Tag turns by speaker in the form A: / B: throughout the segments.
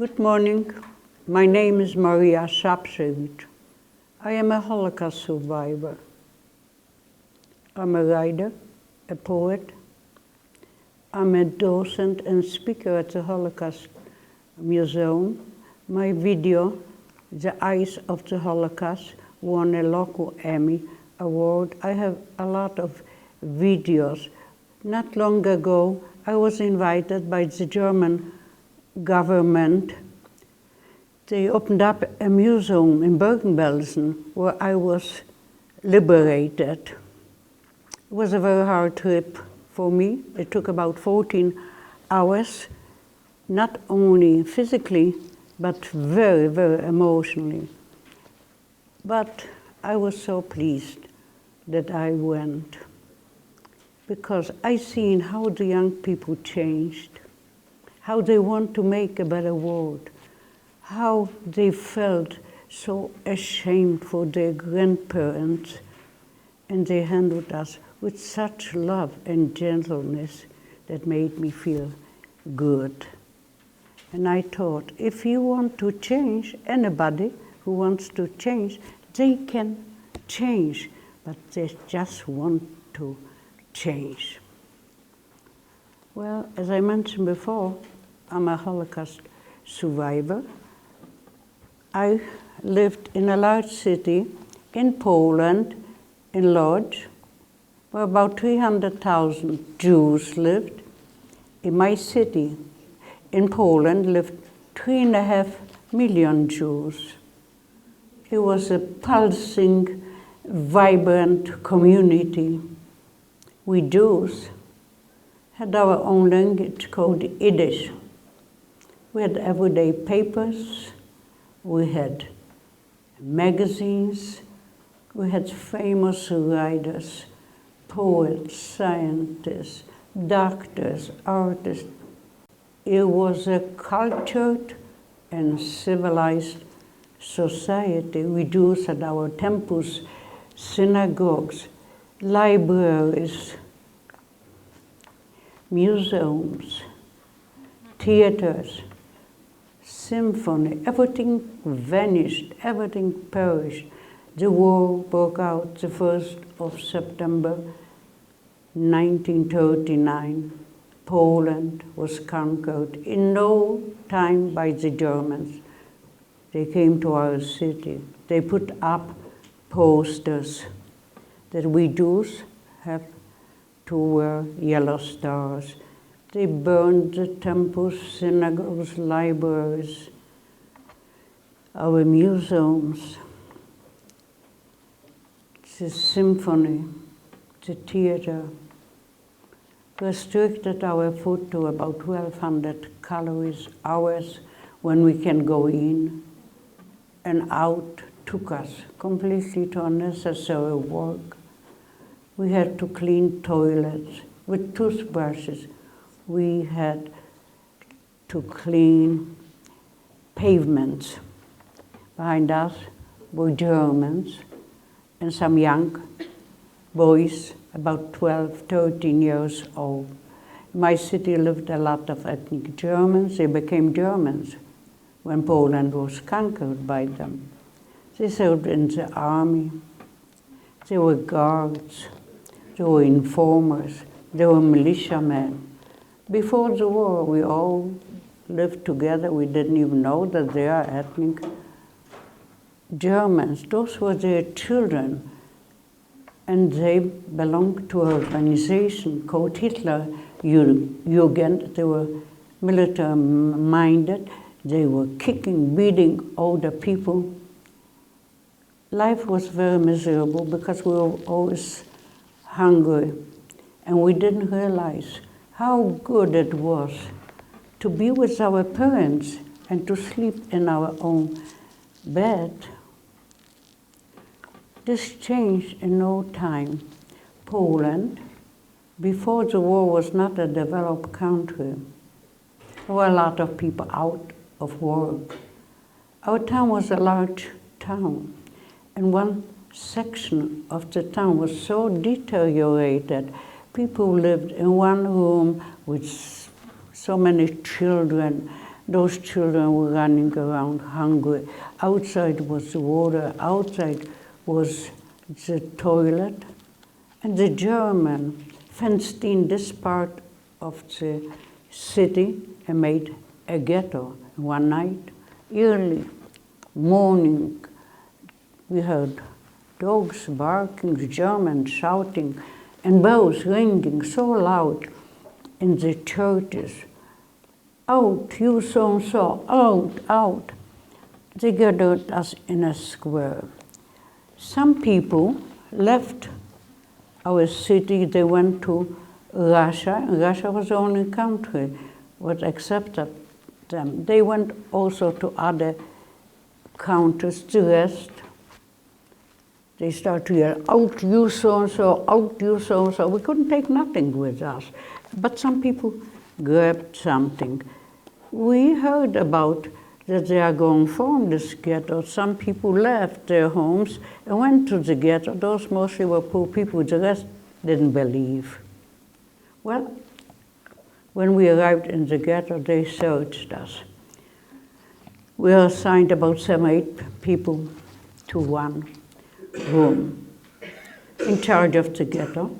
A: Good morning. My name is Szapszewicz. I am a Holocaust survivor. I'm a writer, a poet. I'm a docent and speaker at the Holocaust Museum. My video, The Eyes of the Holocaust, won a local Emmy Award. I have a lot of videos. Not long ago, I was invited by the German government. They opened up a museum in Bergen-Belsen where I was liberated. It was a very hard trip for me. It took about 14 hours, not only physically, but very, very emotionally. But I was so pleased that I went, because I seen how the young people changed, how they want to make a better world, how they felt so ashamed for their grandparents, and they handled us with such love and gentleness that made me feel good. And I thought, if you want to change, anybody who wants to change, they can change, but they just want to change. Well, as I mentioned before, I'm a Holocaust survivor. I lived in a large city in Poland, in Lodz, where about 300,000 Jews lived. In my city, in Poland, lived 3.5 million Jews. It was a pulsing, vibrant community. We Jews had our own language called Yiddish. We had everyday papers, we had magazines, we had famous writers, poets, scientists, doctors, artists. It was a cultured and civilized society. We Jews had our temples, synagogues, libraries, museums, theaters, symphony. Everything vanished, everything perished. The war broke out the 1st of September 1939. Poland was conquered in no time by the Germans. They came to our city. They put up posters that we Jews have to wear yellow stars. They burned the temples, synagogues, libraries, our museums, the symphony, the theater. Restricted our food to about 1,200 calories hours when we can go in and out. Took us completely to unnecessary work. We had to clean toilets with toothbrushes. We had to clean pavements. Behind us were Germans and some young boys, about 12, 13 years old. In my city lived a lot of ethnic Germans. They became Germans when Poland was conquered by them. They served in the army. They were guards. They were informers. They were militiamen. Before the war, we all lived together. We didn't even know that they are ethnic Germans. Those were their children. And they belonged to an organization called Hitler Jugend. They were military-minded. They were kicking, beating older people. Life was very miserable because we were always hungry. And we didn't realize how good it was to be with our parents and to sleep in our own bed. This changed in no time. Poland, before the war, was not a developed country. There were a lot of people out of work. Our town was a large town, and one section of the town was so deteriorated. People lived in one room with so many children, Those children were running around hungry. Outside was the water, outside was the toilet. And the German fenced in this part of the city and made a ghetto. One night, early morning, we heard dogs barking, Germans shouting, and bells ringing so loud in the churches. Out, you so-and-so, out, out. They gathered us in a square. Some people left our city, they went to Russia. Russia was the only country that accepted them. They went also to other countries, the rest. They started to yell, out you so-and-so, out you so-and-so. We couldn't take nothing with us. But some people grabbed something. We heard about that they are going to form this ghetto. Some people left their homes and went to the ghetto. Those mostly were poor people. The rest didn't believe. Well, when we arrived in the ghetto, they searched us. We were assigned about 7 or 8 people to one room. In charge of the ghetto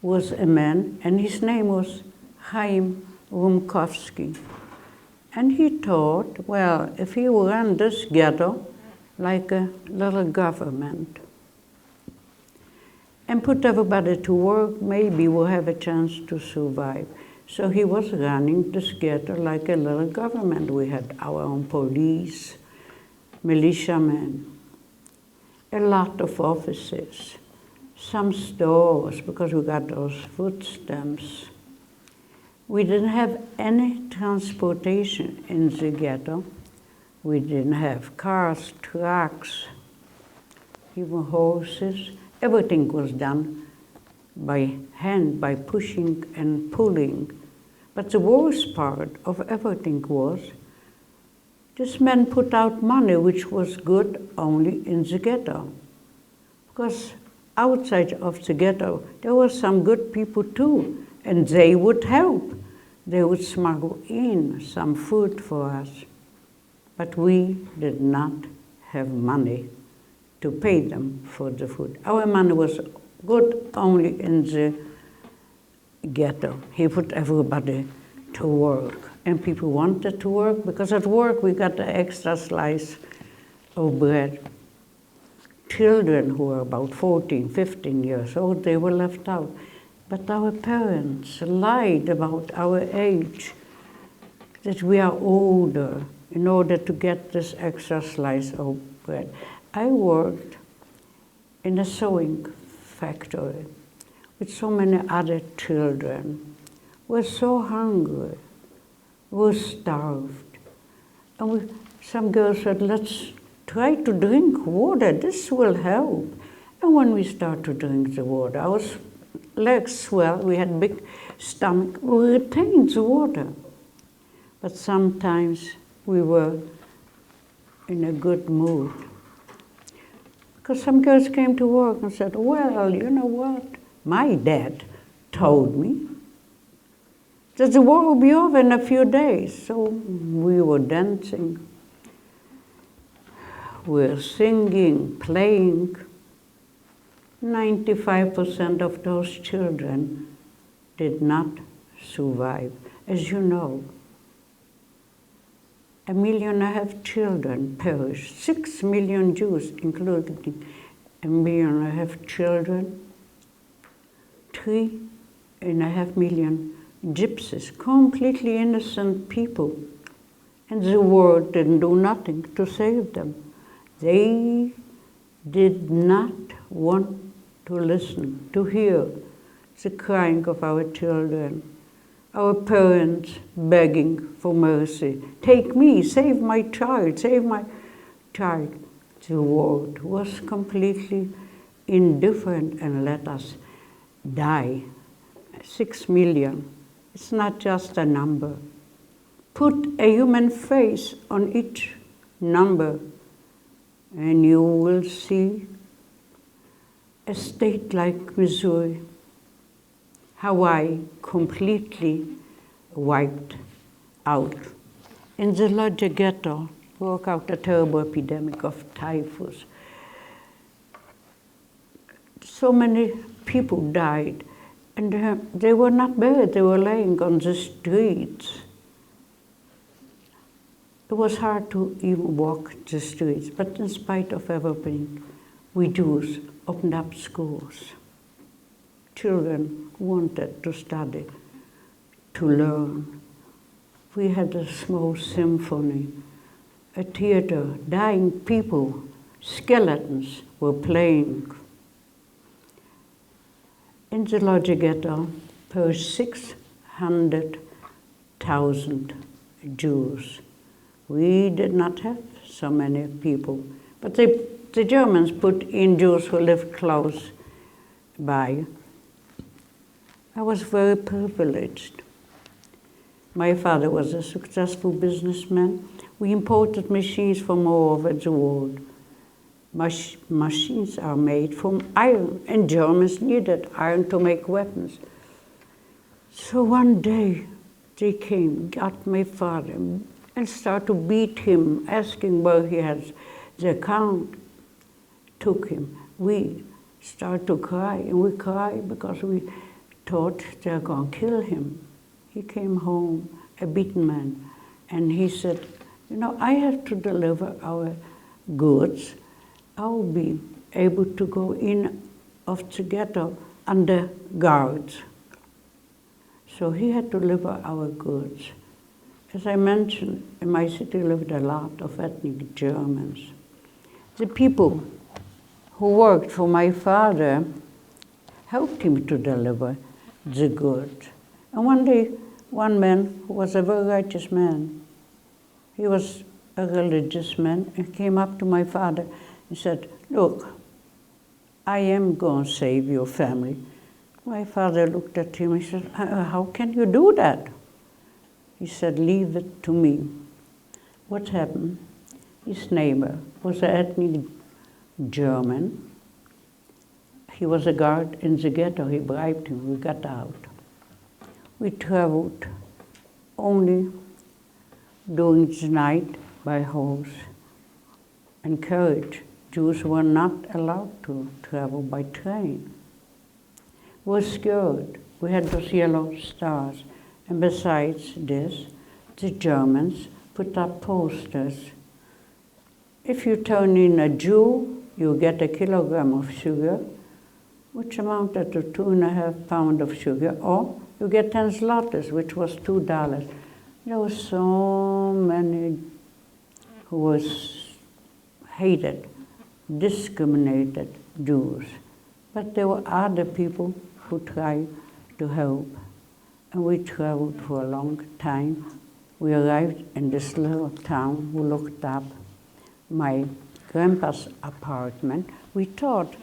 A: was a man, and his name was Chaim Rumkowski. And he thought, well, if he will run this ghetto like a little government and put everybody to work, maybe we'll have a chance to survive. So he was running this ghetto like a little government. We had our own police, militiamen, a lot of offices, some stores, because we got those food stamps. We didn't have any transportation in the ghetto. We didn't have cars, trucks, even horses. Everything was done by hand, by pushing and pulling. But the worst part of everything was this man put out money which was good only in the ghetto. Because outside of the ghetto, there were some good people too, and they would help. They would smuggle in some food for us. But we did not have money to pay them for the food. Our money was good only in the ghetto. He put everybody to work. And people wanted to work, because at work we got an extra slice of bread. Children who were about 14, 15 years old, they were left out. But our parents lied about our age, that we are older, in order to get this extra slice of bread. I worked in a sewing factory with so many other children. We were so hungry, we were starved. And some girls said, let's try to drink water, this will help. And when we started to drink the water, our legs swelled, we had big stomach, we retained the water. But sometimes we were in a good mood. Because some girls came to work and said, well, you know what? My dad told me that the war will be over in a few days. So we were dancing, we were singing, playing. 95% of those children did not survive. As you know, 1.5 million children perished. 6 million Jews, including 1.5 million children. 3.5 million gypsies, completely innocent people. And the world didn't do nothing to save them. They did not want to listen, to hear the crying of our children, our parents begging for mercy. Take me, save my child, save my child. The world was completely indifferent and let us die. 6 million, it's not just a number. Put a human face on each number and you will see a state like Missouri, Hawaii completely wiped out. In the larger ghetto broke out a terrible epidemic of typhus. So many people died, and they were not buried, they were laying on the streets. It was hard to even walk the streets, but in spite of everything, we Jews opened up schools. Children wanted to study, to learn. We had a small symphony, a theater, dying people, skeletons were playing. In the larger ghetto, there were 600,000 Jews. We did not have so many people, but the Germans put in Jews who lived close by. I was very privileged. My father was a successful businessman. We imported machines from all over the world. Machines are made from iron, and Germans needed iron to make weapons. So one day they came, got my father, and started to beat him, asking where he has the account. Took him. We started to cry, and we cried because we thought they're going to kill him. He came home, a beaten man, and he said, you know, I have to deliver our goods. I'll be able to go in of the ghetto under guards. So he had to deliver our goods. As I mentioned, in my city lived a lot of ethnic Germans. The people who worked for my father helped him to deliver the goods. And one day, one man who was a very righteous man, he was a religious man, and came up to my father and said, look, I am going to save your family. My father looked at him and said, how can you do that? He said, leave it to me. What happened? His neighbor was an ethnic German. He was a guard in the ghetto. He bribed him. We got out. We traveled only during the night by horse and carriage. Jews were not allowed to travel by train. We were scared. We had those yellow stars. And besides this, the Germans put up posters. If you turn in a Jew, you get a kilogram of sugar, which amounted to 2.5 pounds of sugar, or you get 10 zlotys, which was $2. There were so many who was hated, discriminated Jews. But there were other people who tried to help. And we traveled for a long time. We arrived in this little town. We looked up my grandpa's apartment. We thought,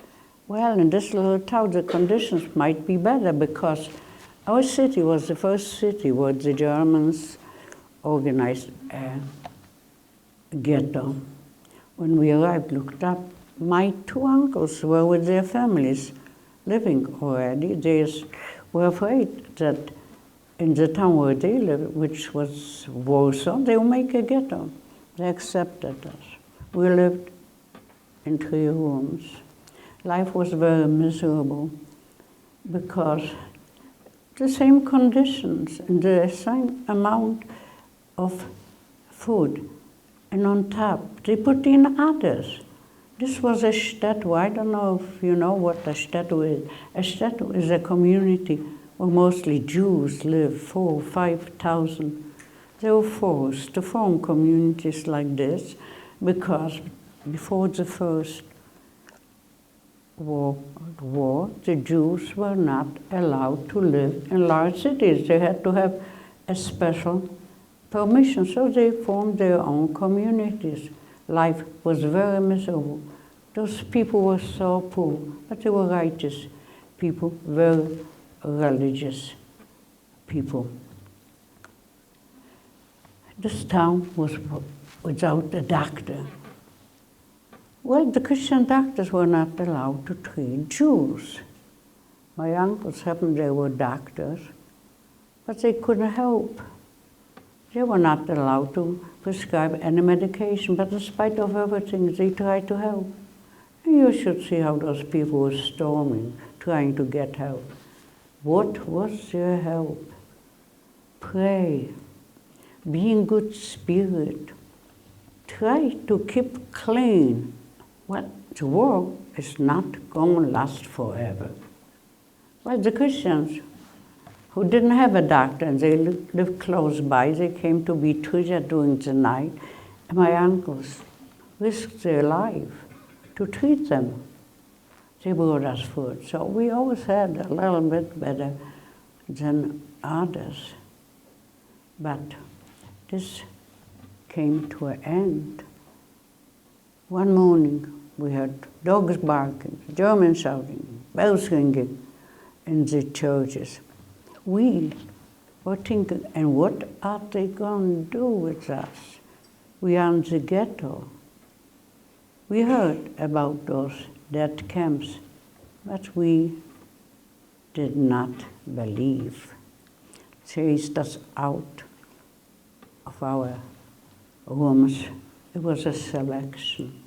A: well, in this little town, the conditions might be better because our city was the first city where the Germans organized a ghetto. When we arrived, looked up, my 2 uncles were with their families living already. They were afraid that in the town where they lived, which was Warsaw, they would make a ghetto. They accepted us. We lived in 3 rooms. Life was very miserable because the same conditions and the same amount of food, and on top, they put in others. This was a shtetl. I don't know if you know what a shtetl is. A shtetl is a community where mostly Jews live, 4,000 or 5,000. They were forced to form communities like this because before the First World War, the Jews were not allowed to live in large cities. They had to have a special permission, so they formed their own communities. Life was very miserable. Those people were so poor, but they were righteous people, very religious people. This town was without a doctor. Well, the Christian doctors were not allowed to treat Jews. My uncles happened they were doctors, but they couldn't help. They were not allowed to prescribe any medication, but in spite of everything, they tried to help. And you should see how those people were storming, trying to get help. What was their help? Pray, be in good spirit, try to keep clean. Well, the war is not going to last forever. Well, the Christians who didn't have a doctor and they lived close by, they came to be treated during the night, and my uncles risked their life to treat them. They brought us food, so we always had a little bit better than others. But this came to an end. One morning we heard dogs barking, Germans shouting, bells ringing in the churches. We were thinking, and what are they going to do with us? We are in the ghetto. We heard about those death camps, but we did not believe. Chased us out of our rooms. It was a selection.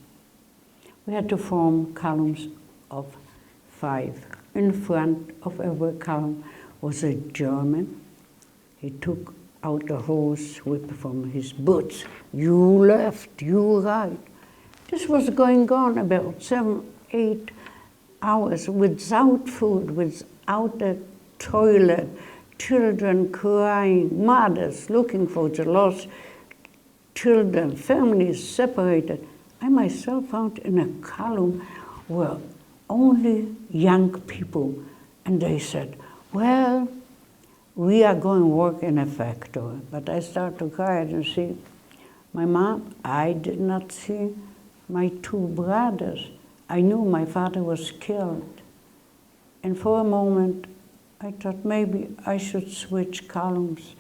A: We had to form columns of 5. In front of every column was a German. He took out a horse whip from his boots. You left, you right. This was going on about 7, 8 hours without food, without a toilet, children crying, mothers looking for the lost children, families separated. I myself found in a column were only young people, and they said, well, we are going to work in a factory. But I started to cry and see my mom. I did not see my 2 brothers. I knew my father was killed. And for a moment, I thought maybe I should switch columns.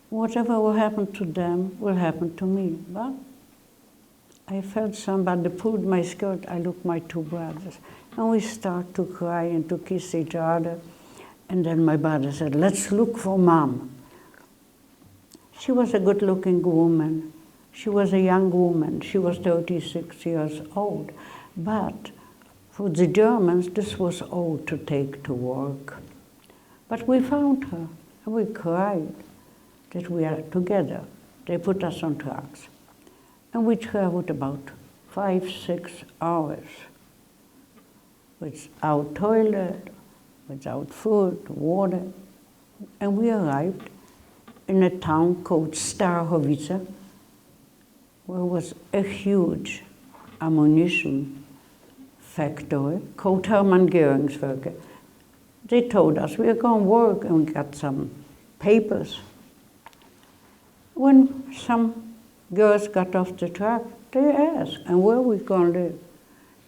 A: Whatever will happen to them will happen to me. But I felt somebody pulled my skirt. I looked at my 2 brothers. And we started to cry and to kiss each other. And then my brother said, let's look for Mom. She was a good-looking woman. She was a young woman. She was 36 years old. But for the Germans, this was old to take to work. But we found her, and we cried that we are together. They put us on trucks. And we traveled about 5, 6 hours without toilet, without food, water. And we arrived in a town called Szapszewicz, where was a huge ammunition factory called Hermann Göring's Werke. They told us we are going to work, and we got some papers. When some girls got off the truck, they asked, and where are we going to live?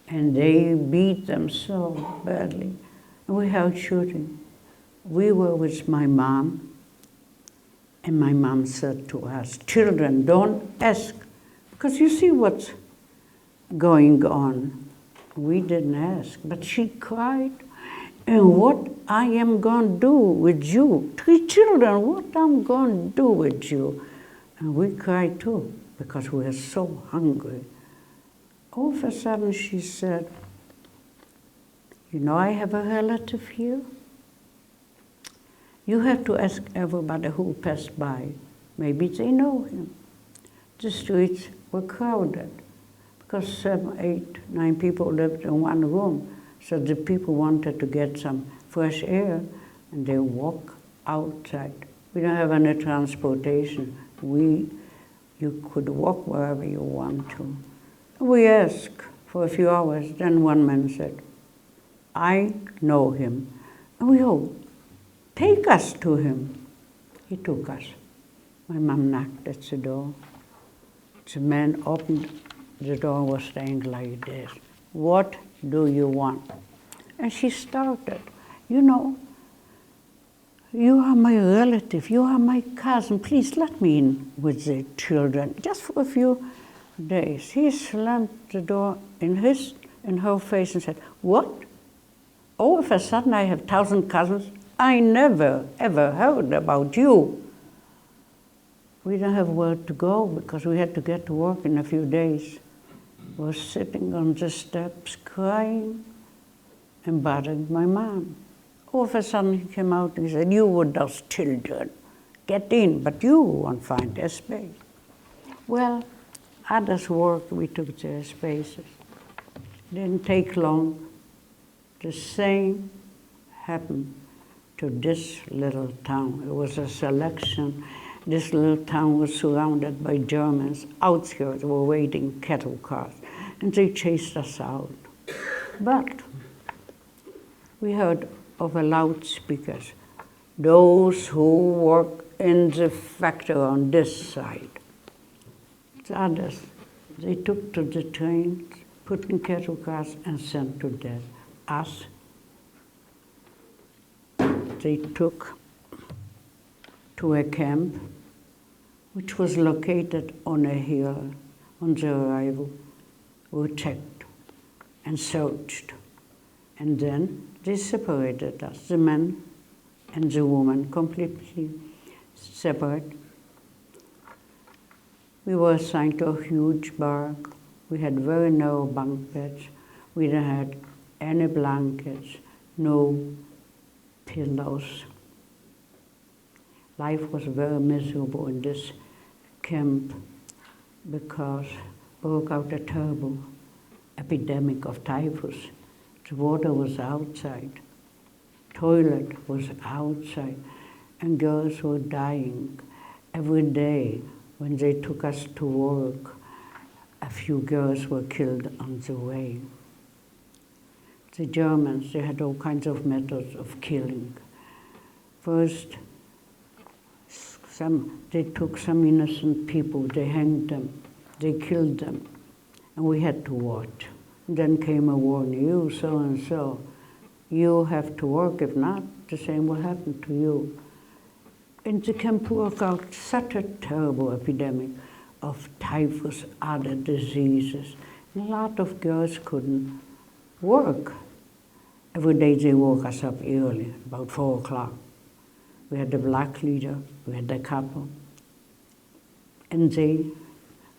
A: And they beat them so badly. And we held shooting. We were with my mom, and my mom said to us, children, don't ask, because you see what's going on. We didn't ask, but she cried, and what I am going to do with you? 3 children, what I'm going to do with you? And we cried too, because we were so hungry. All of a sudden she said, you know, I have a relative here. You have to ask everybody who passed by. Maybe they know him. The streets were crowded because 7, 8, 9 people lived in one room. So the people wanted to get some fresh air, and they walk outside. We don't have any transportation. You could walk wherever you want to. We asked for a few hours. Then one man said, I know him. And we all, take us to him. He took us. My mom knocked at the door. The man opened the door, was saying like this, what do you want? And she started, you know, you are my relative, you are my cousin, please let me in with the children, just for a few days. He slammed the door in her face and said, what? All of a sudden I have 1,000 cousins? I never, ever heard about you. we didn't have where to go because we had to get to work in a few days. I was sitting on the steps crying and bothering my mom. All of a sudden he came out and he said, "You with those children, get in, but you won't find a space." Well, others worked, we took their spaces. Didn't take long. The same happened to this little town. It was a selection. This little town was surrounded by Germans. Outskirts were waiting cattle cars, and they chased us out. But we heard over loudspeakers, "Those who work in the factory on this side." The others, they took to the trains, put in cattle cars, and sent to death. Us, they took to a camp which was located on a hill. On the arrival, we checked and searched. And then they separated us, the men and the women, completely separate. We were assigned to a huge barrack. We had very narrow bunk beds. We didn't have any blankets, no pillows. Life was very miserable in this camp because broke out a terrible epidemic of typhus. The water was outside, toilet was outside, and girls were dying. Every day when they took us to work, a few girls were killed on the way. The Germans, they had all kinds of methods of killing. First, they took some innocent people, they hanged them, they killed them, and we had to watch. Then came a warning, "You so-and-so, you have to work, if not, the same will happen to you." And the camp broke out such a terrible epidemic of typhus, other diseases. And a lot of girls couldn't work. Every day they woke us up early, about 4 o'clock. We had the black leader, we had the couple. And they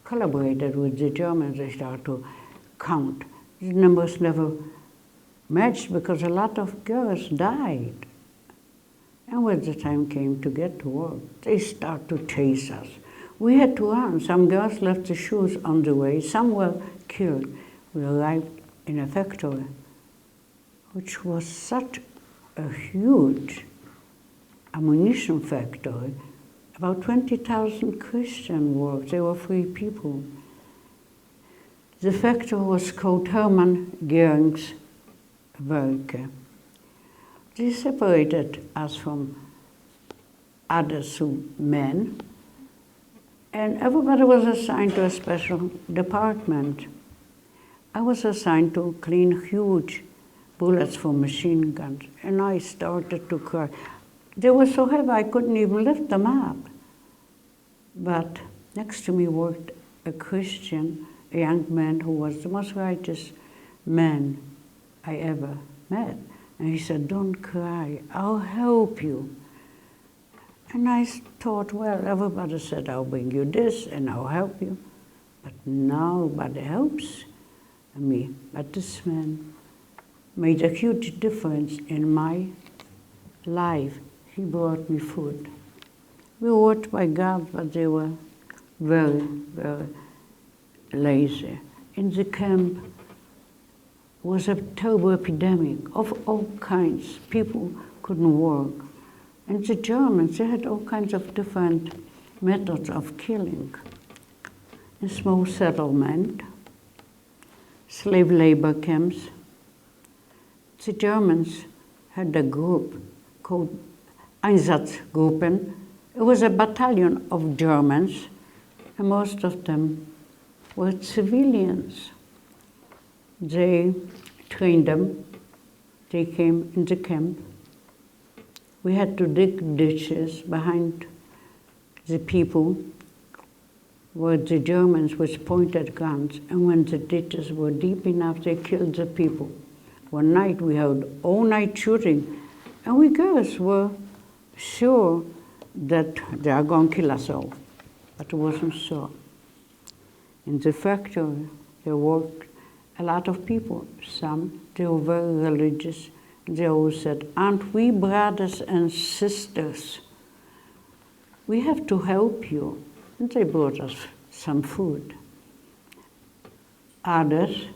A: collaborated with the Germans. They started to count. The numbers never matched because a lot of girls died. And when the time came to get to work, they started to chase us. We had to run. Some girls left the shoes on the way. Some were killed. We arrived in a factory, which was such a huge ammunition factory. About 20,000 Christians worked. They were free people. The factory was called Hermann Göring's Werke. They separated us from others, men, and everybody was assigned to a special department. I was assigned to clean huge bullets for machine guns, and I started to cry. They were so heavy I couldn't even lift them up. But next to me worked a Christian, a young man who was the most righteous man I ever met. And he said, "Don't cry, I'll help you." And I thought, well, everybody said, "I'll bring you this and I'll help you." But nobody helps me. But this man made a huge difference in my life. He brought me food. We were worked by God, but they were very, very lazy. In the camp was a terrible epidemic of all kinds. People couldn't work. And the Germans, they had all kinds of different methods of killing. In small settlement, slave labor camps, the Germans had a group called Einsatzgruppen. It was a battalion of Germans, and most of them were civilians. They trained them. They came in the camp. We had to dig ditches behind the people where the Germans with pointed guns, and when the ditches were deep enough, they killed the people. One night we had all-night shooting, and we girls were sure that they are going to kill us all. but it wasn't so. In the factory, there worked a lot of people. Some, they were very religious. They always said, aren't we brothers and sisters? We have to help you. And they brought us some food. Others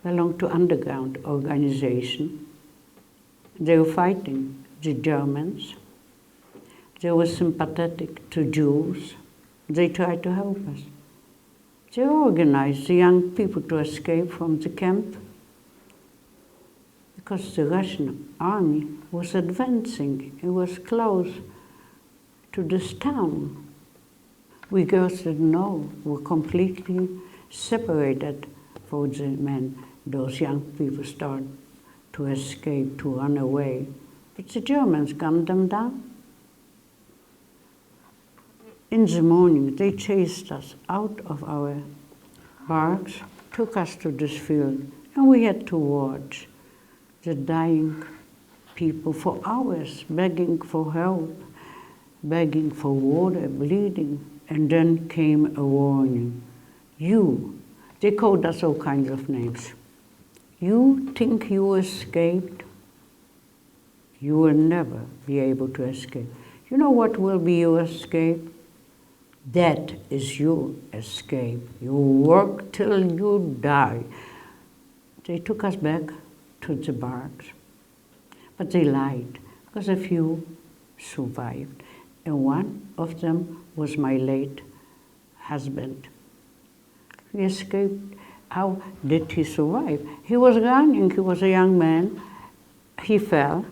A: belonged to underground organization. They were fighting the Germans. They were sympathetic to Jews. They tried to help us. They organized the young people to escape from the camp because the Russian army was advancing. It was close to this town. We girls didn't know. We were completely separated from the men. Those young people started to escape, to run away. But the Germans gunned them down. In the morning, they chased us out of our barracks, took us to this field, and we had to watch the dying people for hours, begging for help, begging for water, bleeding. And then came a warning. You, they called us all kinds of names. You think you escaped? You will never be able to escape. You know what will be your escape? That is your escape. You work till you die. They took us back to the barracks. But they lied, because a few survived. And one of them was my late husband. He escaped. How did he survive? He was running. He was a young man. He fell.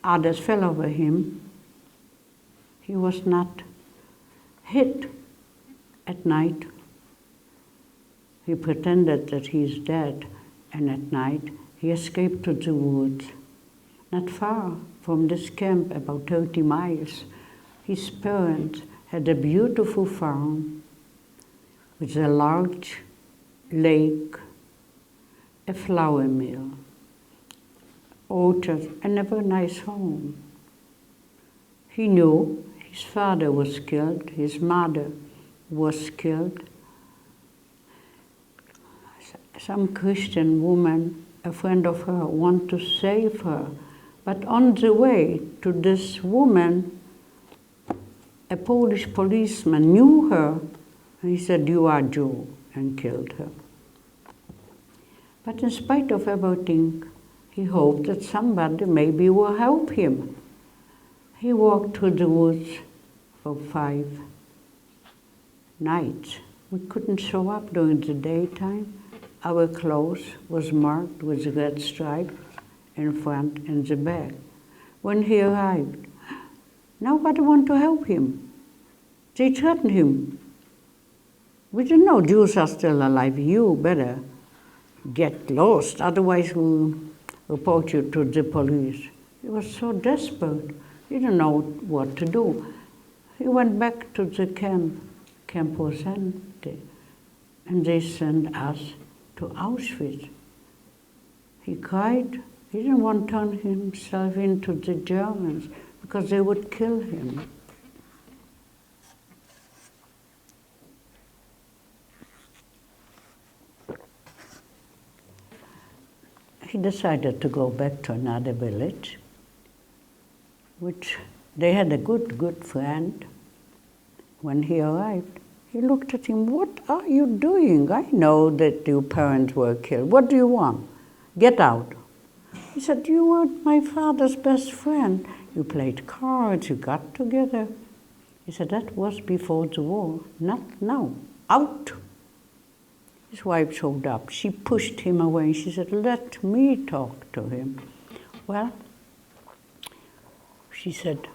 A: Others fell over him. He was not hit at night. He pretended that he's dead, and at night he escaped to the woods. Not far from this camp, about 30 miles, his parents had a beautiful farm with a large lake, a flour mill, orchard, and a very nice home. He knew his father was killed, his mother was killed. Some Christian woman, a friend of her, wanted to save her. But on the way to this woman, a Polish policeman knew her, and he said, "You are Jew," and killed her. But in spite of everything, he hoped that somebody maybe will help him. He walked through the woods for 5 nights. We couldn't show up during the daytime. Our clothes was marked with red stripes in front and the back. When he arrived, nobody wanted to help him. They threatened him. We didn't know Jews are still alive. You better get lost, otherwise we'll report you to the police. He was so desperate. He didn't know what to do. He went back to the camp. Camp was empty. And they sent us to Auschwitz. He cried. He didn't want to turn himself into the Germans because they would kill him. He decided to go back to another village, which they had a good friend. When he arrived, he looked at him, "What are you doing? I know that your parents were killed. What do you want? Get out." He said, "You were my father's best friend. You played cards, you got together." He said, "That was before the war, not now. Out." His wife showed up. She pushed him away. She said, "Let me talk to him." Well, she said,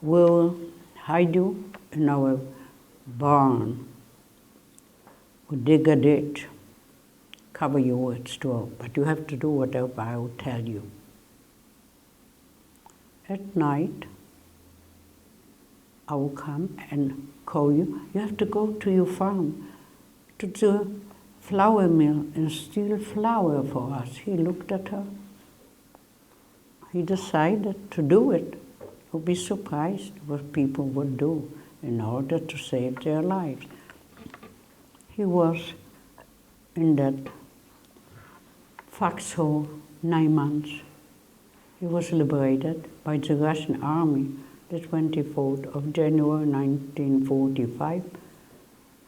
A: "We'll hide you in our barn. We'll dig a ditch, cover you with straw, but you have to do whatever I will tell you. At night, I will come and call you. You have to go to your farm, to the flour mill, and steal flour for us." He looked at her. He decided to do it. You'll be surprised what people would do. in order to save their lives. He was in that foxhole 9 months. He was liberated by the Russian army the 24th of January 1945.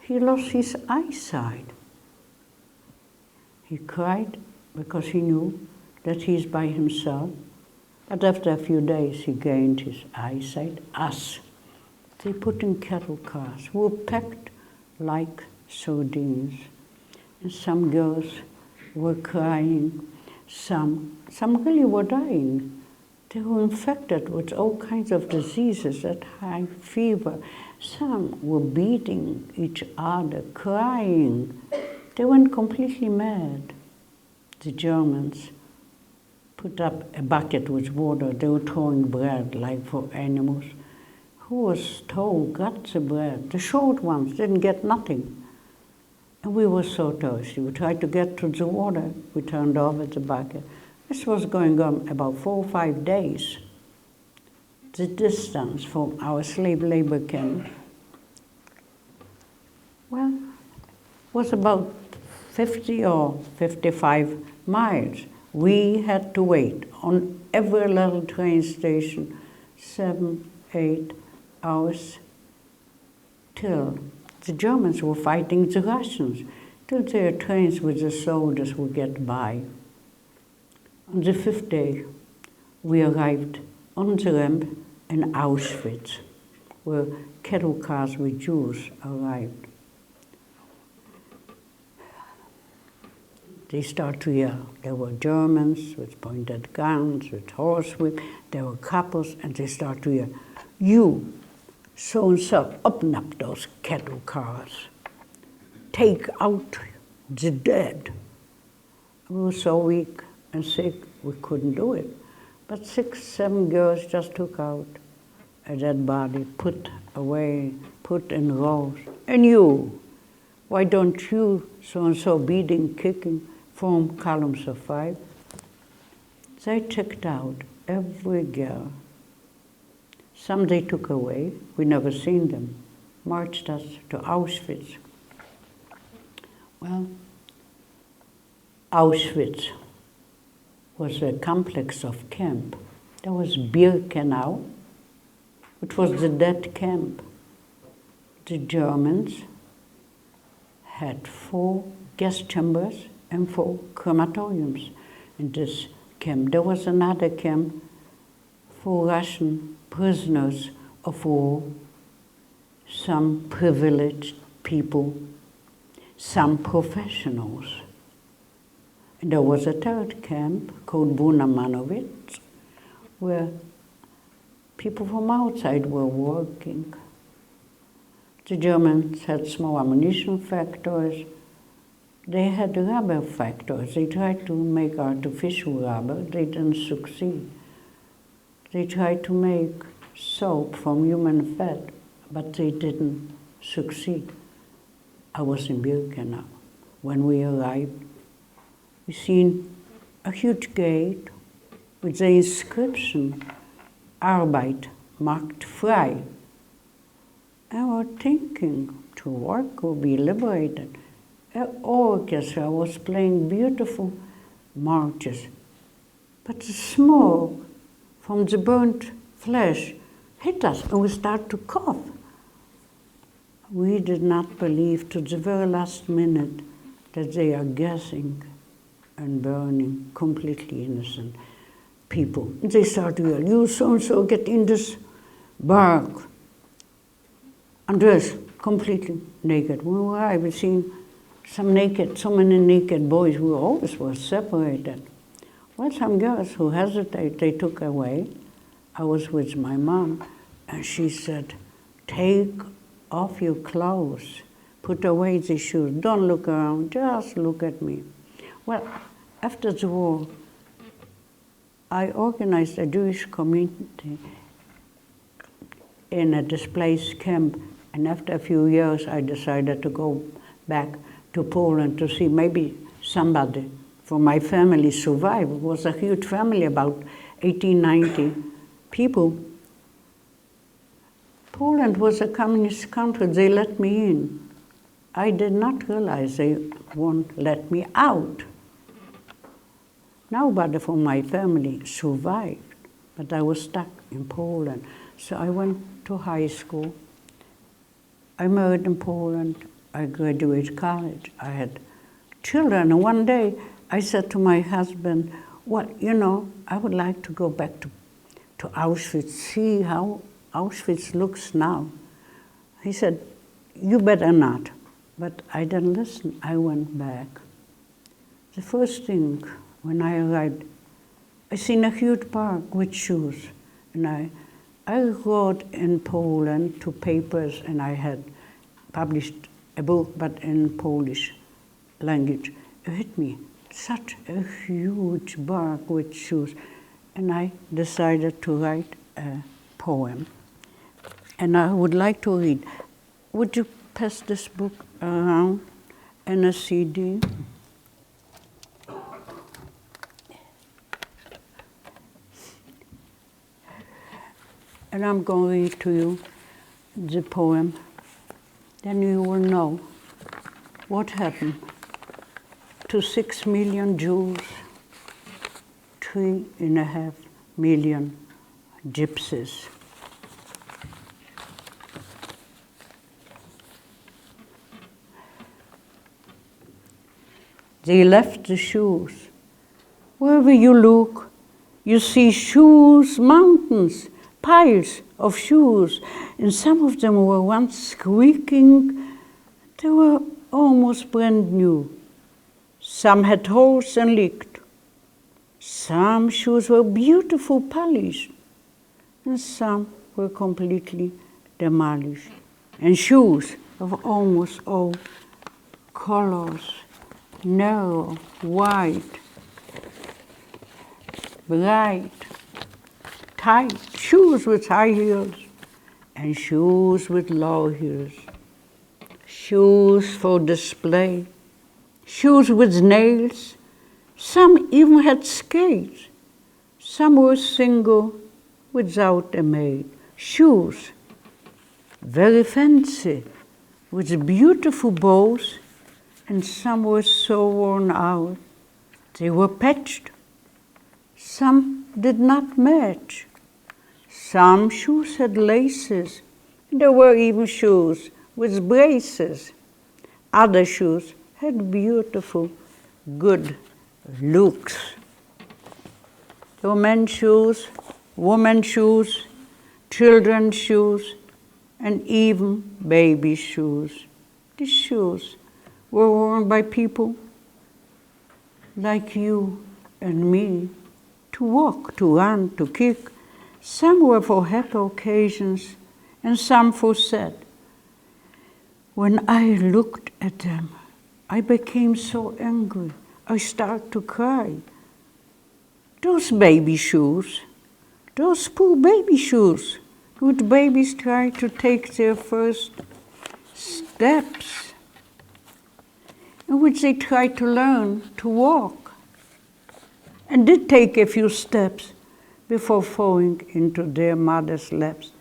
A: He lost his eyesight. He cried because he knew that he's by himself. But after a few days, he gained his eyesight. Us. They put in cattle cars. We were packed like sardines. And some girls were crying. Some really were dying. They were infected with all kinds of diseases, that high fever. Some were beating each other, crying. They went completely mad. The Germans put up a bucket with water. They were throwing bread like for animals. Who was told got the bread? The short ones didn't get nothing. And we were so thirsty. We tried to get to the water. We turned over the bucket. This was going on about 4 or 5 days. The distance from our slave labor camp, well, was about 50 or 55 miles. We had to wait on every little train station 7, 8 hours till the Germans were fighting the Russians, till their trains with the soldiers would get by. On the 5th day, we arrived on the ramp in Auschwitz, where cattle cars with Jews arrived. They start to yell. There were Germans with pointed guns, with horsewhip. There were couples, and they start to yell, "You, so-and-so, open up those cattle cars. Take out the dead." We were so weak and sick, we couldn't do it. But 6, 7 girls just took out a dead body, put away, put in rows. "And you, why don't you, so-and-so, beating, kicking, form columns of 5? They checked out every girl. Some they took away, we never seen them, marched us to Auschwitz. Well, Auschwitz was a complex of camp. There was Birkenau, which was the dead camp. The Germans had 4 gas chambers and 4 crematoriums in this camp. There was another camp for Russian prisoners of war, some privileged people, some professionals. And there was a 3rd camp called Bunamanovitz, where people from outside were working. The Germans had small ammunition factories. They had rubber factories. They tried to make artificial rubber. They didn't succeed. They tried to make soap from human fat, but they didn't succeed. I was in Birkenau. When we arrived, we seen a huge gate with the inscription, Arbeit macht frei. And we're thinking, to work will be liberated. An orchestra was playing beautiful marches, but the smoke from the burnt flesh hit us and we started to cough. We did not believe to the very last minute that they are gassing and burning completely innocent people. They started to yell, "You so-and-so, get in this bark." Undressed, completely naked. We were, I was seeing so many naked boys. We always were separated. Well, some girls who hesitated, they took away. I was with my mom, and she said, "Take off your clothes, put away the shoes, don't look around, just look at me." Well, after the war, I organized a Jewish community in a displaced camp, and after a few years, I decided to go back to Poland to see maybe somebody from my family survived. It was a huge family, about 18, 19 people. Poland was a communist country. They let me in. I did not realize they won't let me out. Nobody from my family survived, but I was stuck in Poland. So I went to high school. I married in Poland. I graduated college. I had children. And one day I said to my husband, well, you know, I would like to go back to Auschwitz, see how Auschwitz looks now. He said, you better not. But I didn't listen. I went back. The first thing when I arrived, I seen a huge park with shoes. And I wrote in Poland to papers, and I had published a book, but in Polish language. It hit me, such a huge park with shoes. And I decided to write a poem. And I would like to read. Would you pass this book around and a CD? And I'm going to read to you the poem. Then you will know what happened to 6 million Jews, 3.5 million gypsies. They left the shoes. Wherever you look, you see shoes, mountains, piles of shoes, and some of them were once squeaking. They were almost brand new. Some had holes and leaked. Some shoes were beautiful polished, and some were completely demolished. And shoes of almost all colors, narrow, wide, bright, tight, shoes with high heels, and shoes with low heels, shoes for display, shoes with nails. Some even had skates. Some were single, without a maid. Shoes, very fancy, with beautiful bows, and some were so worn out, they were patched. Some did not match. Some shoes had laces. There were even shoes with braces. Other shoes had beautiful, good looks. There were men's shoes, women's shoes, children's shoes, and even baby shoes. These shoes were worn by people like you and me, to walk, to run, to kick. Some were for happy occasions, and some for sad. When I looked at them, I became so angry. I started to cry. Those baby shoes, those poor baby shoes, would babies try to take their first steps, in which they tried to learn to walk, and did take a few steps before falling into their mother's laps.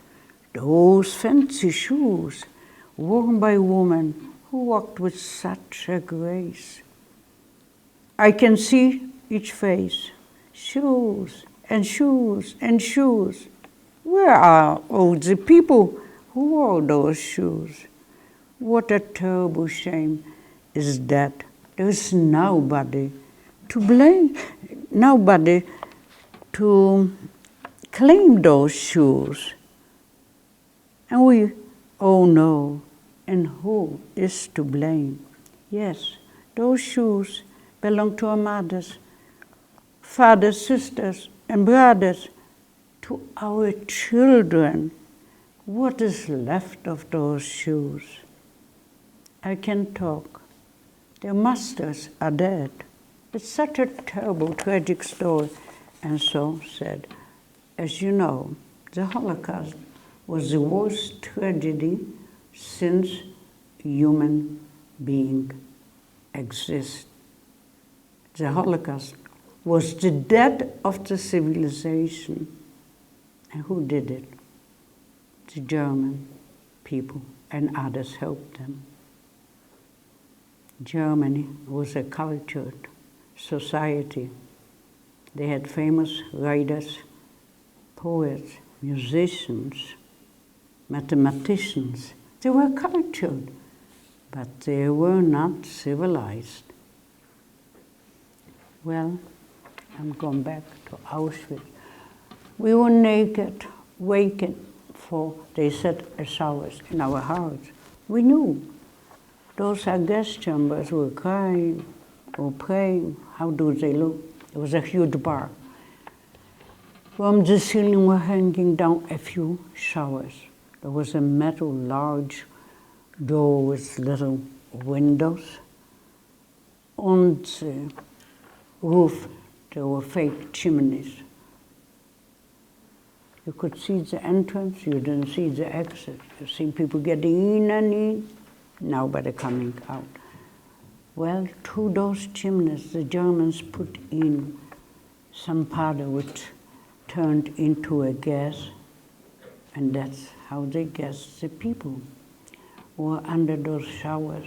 A: Those fancy shoes worn by women who walked with such a grace. I can see each face, shoes and shoes and shoes. Where are all the people who wore those shoes? What a terrible shame is that. There is nobody to blame, nobody to claim those shoes. And we all know, and who is to blame? Yes, those shoes belong to our mothers, fathers, sisters, and brothers, to our children. What is left of those shoes? I can talk. Their masters are dead. It's such a terrible, tragic story, and so sad. As you know, the Holocaust was the worst tragedy since human being exists. The Holocaust was the death of the civilization. And who did it? the German people, and others helped them. Germany was a cultured society. They had famous writers, poets, musicians, mathematicians. They were cultured, but they were not civilized. Well, I'm going back to Auschwitz. We were naked, waiting for, they said, a showers in our hearts. We knew. Those are gas chambers. We were crying or praying. How do they look? It was a huge bar. From the ceiling were hanging down a few showers. There was a metal large door with little windows. On the roof, there were fake chimneys. You could see the entrance, you didn't see the exit. You see people getting in and in, nobody coming out. Well, through those chimneys, the Germans put in some powder which turned into a gas, and that's how they gassed the people who were under those showers,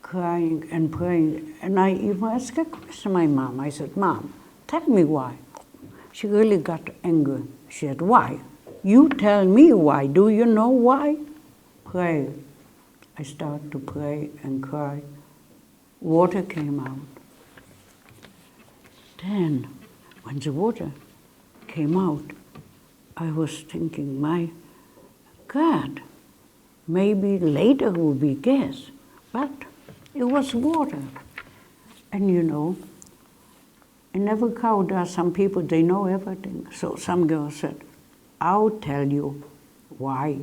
A: crying and praying. And I even asked a question to my mom. I said, Mom, tell me why. She really got angry. She said, why? You tell me why. Do you know why? Pray. I started to pray and cry. Water came out. Then, when the water came out, I was thinking, my God, maybe later it will be gas, but it was water. And you know, in every crowd there are some people, they know everything. So some girl said, I'll tell you why.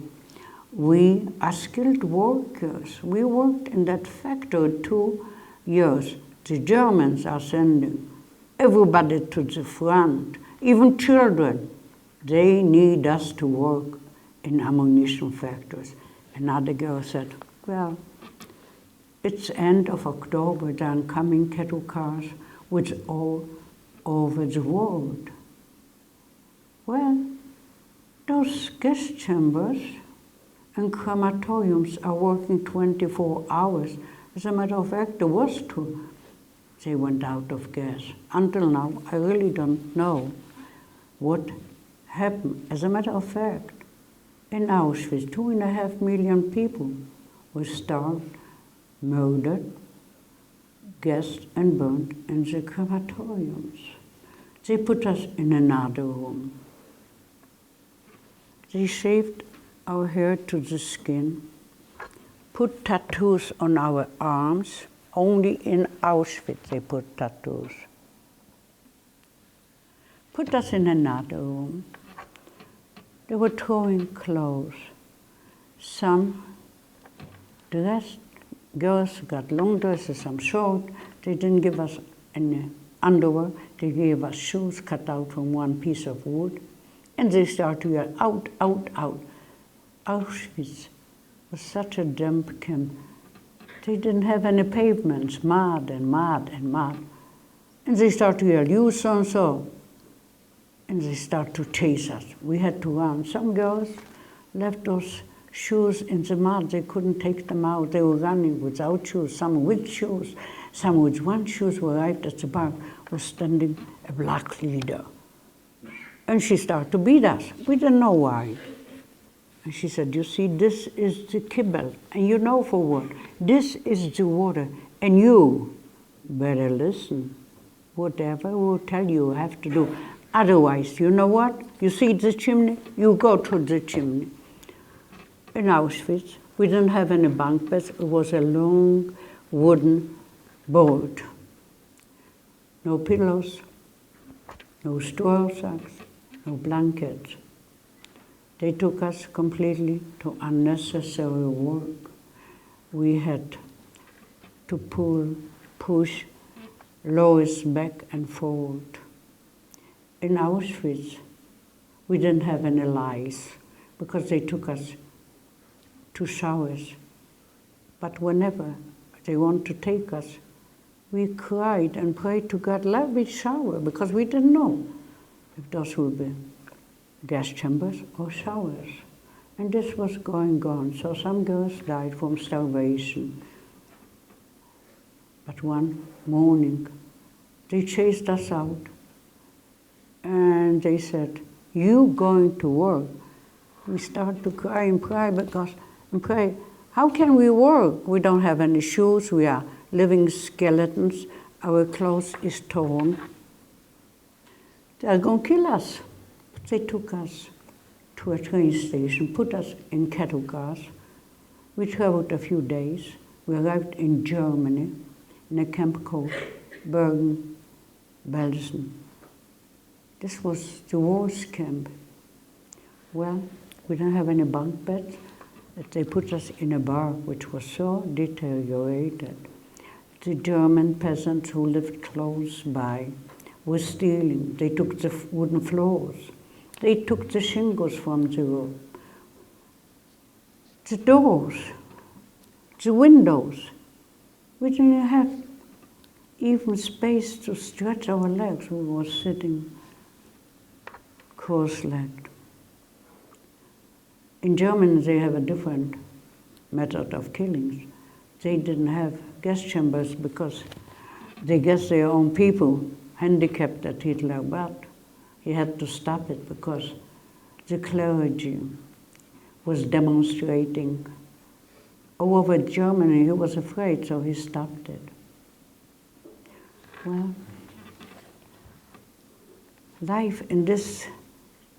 A: We are skilled workers. We worked in that factory 2 years. The Germans are sending everybody to the front, even children. They need us to work in ammunition factories. Another girl said, well, it's end of October, there are coming cattle cars with all over the world. Well, those gas chambers and crematoriums are working 24 hours. As a matter of fact, there was 2. They went out of gas. Until now, I really don't know what happened. As a matter of fact, in Auschwitz, 2.5 million people were starved, murdered, gassed and burned in the crematoriums. They put us in another room. They shaved our hair to the skin, put tattoos on our arms. Only in Auschwitz they put tattoos. Put us in another room. They were throwing clothes. Some dressed, girls got long dresses, some short. They didn't give us any underwear. They gave us shoes cut out from one piece of wood. And they started to yell, out, out, out. Auschwitz was such a damp camp. They didn't have any pavements, mud and mud and mud. And they started to yell, you so-and-so. And they started to chase us. We had to run. Some girls left those shoes in the mud. They couldn't take them out. They were running without shoes, some with shoes. Some with one shoes were right at the back, was standing a black leader. And she started to beat us. We didn't know why. And she said, you see, this is the kibble. And you know for what? This is the water. And you better listen. Whatever we'll tell you have to do. Otherwise, you know what? You see the chimney? You go to the chimney. In Auschwitz, we didn't have any bunk beds. It was a long wooden board. No pillows, no straw sacks, no blankets. They took us completely to unnecessary work. We had to push Lois back and forward. In Auschwitz, we didn't have any lice because they took us to showers. But whenever they wanted to take us, we cried and prayed to God, let me shower, because we didn't know if those would be gas chambers or showers. And this was going on. So some girls died from starvation. But one morning, they chased us out. And they said, "You going to work?" We started to cry and pray. How can we work? We don't have any shoes. We are living skeletons. Our clothes is torn. They're going to kill us. They took us to a train station, put us in cattle cars. We traveled a few days. We arrived in Germany, in a camp called Bergen-Belsen. This was the war's camp. Well, we didn't have any bunk beds. They put us in a bar which was so deteriorated. The German peasants who lived close by were stealing. They took the wooden floors. They took the shingles from the roof. The doors, the windows. We didn't have even space to stretch our legs. We were sitting cross-legged. In Germany, they have a different method of killings. They didn't have gas chambers because they gas their own people, handicapped at Hitler, but he had to stop it because the clergy was demonstrating all over Germany. He was afraid, so he stopped it. Well, life in this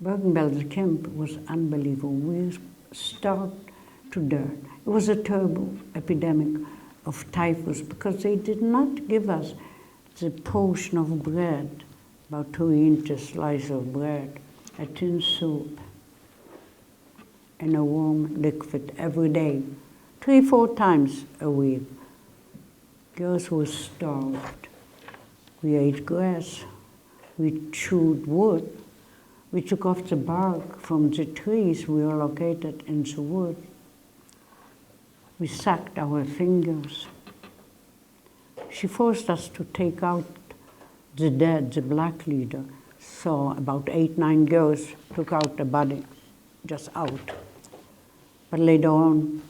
A: Bergen-Belsen camp was unbelievable. We starved to death. It was a terrible epidemic of typhus because they did not give us the portion of bread, about 2 inches slice of bread, a tin soup, and a warm liquid every day, 3-4 times a week. Girls were starved. We ate grass. We chewed wood. We took off the bark from the trees we were located in the wood. We sucked our fingers. She forced us to take out the dead, the black leader. So about 8-9 girls took out the body, just out. But later on,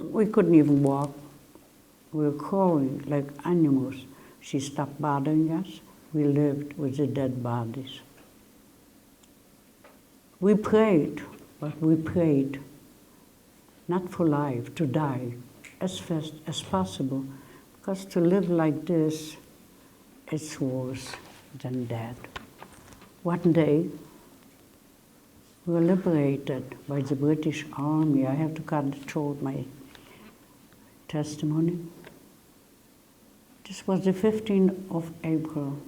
A: we couldn't even walk. We were crawling like animals. She stopped bothering us. We lived with the dead bodies. We prayed, but we prayed not for life, to die as fast as possible, because to live like this is worse than death. One day, we were liberated by the British Army. I have to cut it short, my testimony. This was the 15th of April,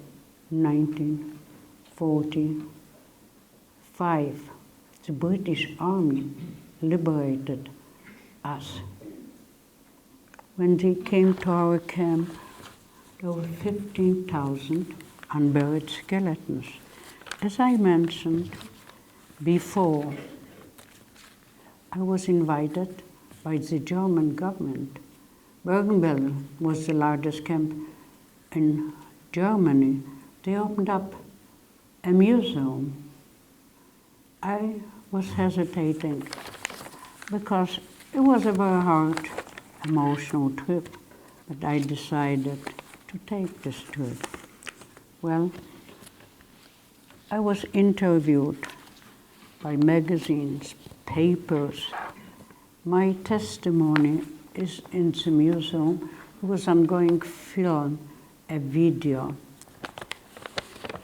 A: 1945. The British Army liberated us. When they came to our camp, there were 15,000 unburied skeletons. As I mentioned before, I was invited by the German government. Bergen-Belsen was the largest camp in Germany. They opened up a museum. I was hesitating because it was a very hard, emotional trip, but I decided to take this trip. Well, I was interviewed by magazines, papers. My testimony is in the museum because I'm going to film a video.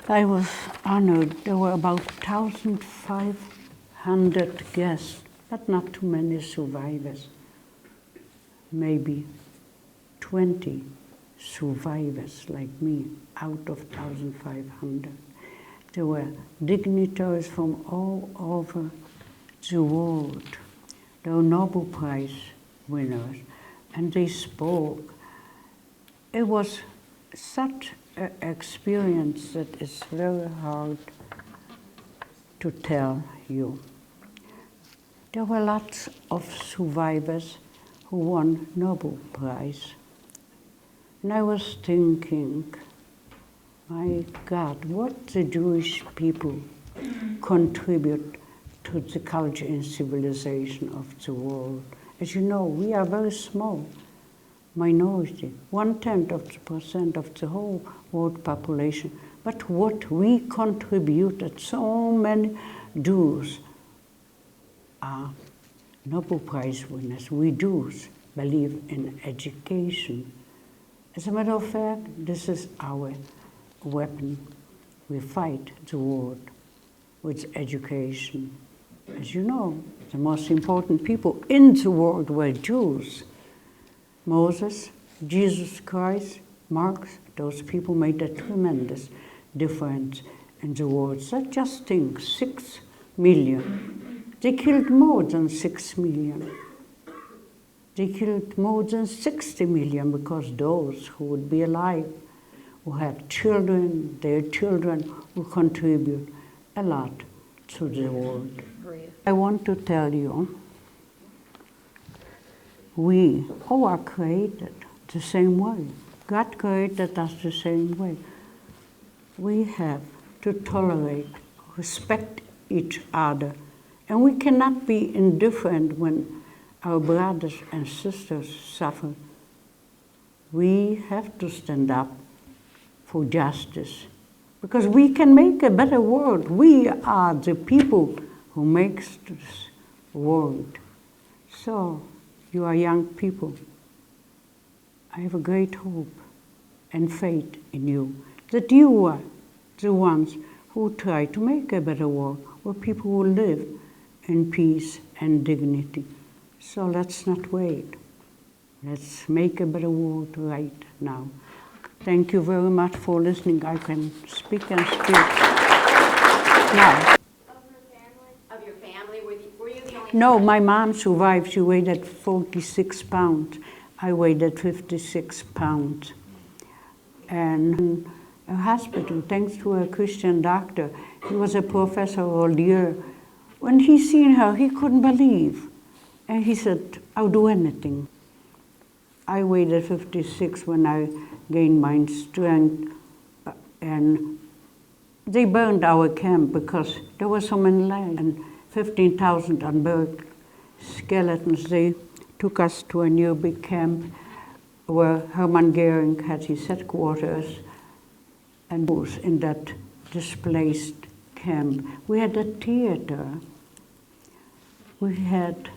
A: I was honored. There were about 1,500 guests, but not too many survivors. Maybe 20 survivors like me out of 1,500. There were dignitaries from all over the world. There were Nobel Prize winners, and they spoke. It was such an experience that is very hard to tell you. There were lots of survivors who won Nobel Prize. And I was thinking, my God, what the Jewish people contribute to the culture and civilization of the world. As you know, we are very small minority, 0.1% of the whole world population. But what we contributed, so many Jews are Nobel Prize winners. We Jews believe in education. As a matter of fact, this is our weapon. We fight the world with education. As you know, the most important people in the world were Jews. Moses, Jesus Christ, Marx, those people made a tremendous difference in the world. So just think, 6 million. They killed more than 6 million. They killed more than 60 million because those who would be alive, who had children, their children, who contribute a lot to the world. I want to tell you, we all are created the same way. God created us the same way. We have to tolerate, respect each other, and we cannot be indifferent when our brothers and sisters suffer. We have to stand up for justice, because we can make a better world. We are the people who makes this world. So, you are young people. I have a great hope and faith in you, that you are the ones who try to make a better world where people will live in peace and dignity. So let's not wait. Let's make a better world right now. Thank you very much for listening. I can speak and speak. Now.
B: Of your family? Were you the only
A: No, my mom survived. She weighed at 46 pounds. I weighed at 56 pounds. And a hospital, thanks to a Christian doctor, he was a professor all year. When he seen her, he couldn't believe. And he said, I'll do anything. I weighed at 56 when I gained my strength. And they burned our camp because there were so many land and 15,000 unburied skeletons. They took us to a nearby camp where Hermann Goering had his headquarters, and was in that displaced camp. We had a theater. We had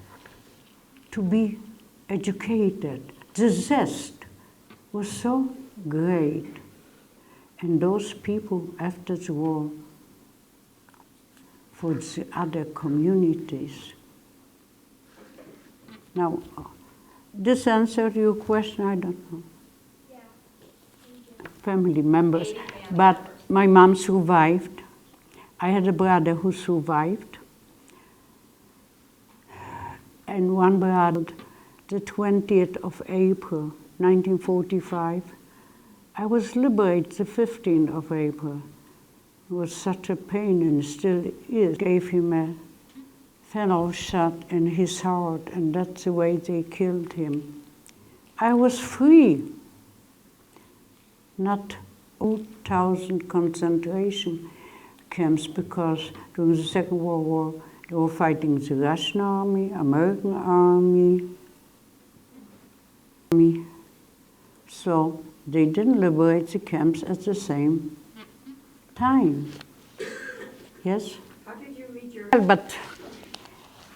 A: to be educated. The zest was so great. And those people after the war, for the other communities. Now, this answered your question, I don't know.
B: Yeah.
A: Family members, but my mom survived. I had a brother who survived. And one brother, the 20th of April, 1945, I was liberated the 15th of April. It was such a pain, and still is. Gave him a fatal shot in his heart, and that's the way they killed him. I was free. Not 2,000 concentration camps, because during the Second World War, they were fighting the Russian army, American army. So they didn't liberate the camps at the same time. Yes?
B: How did you meet your...
A: But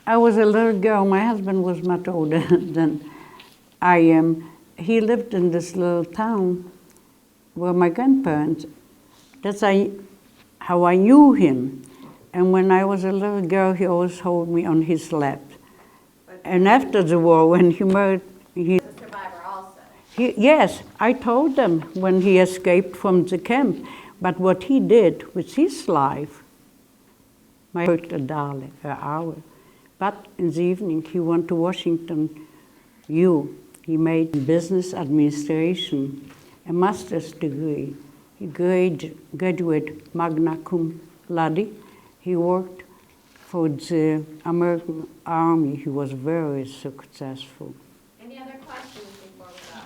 A: I was a little girl. My husband was much older than I am. He lived in this little town where my grandparents, that's how I knew him. And when I was a little girl, he always held me on his lap. And after the war, when he married, he...
B: a survivor also.
A: Yes, I told them when he escaped from the camp. But what he did with his life, I worked $1 an hour. But in the evening, he went to Washington U. He made business administration, a master's degree. He graduated magna cum laude. He worked for the American Army. He was very successful.
B: Any other questions before we go?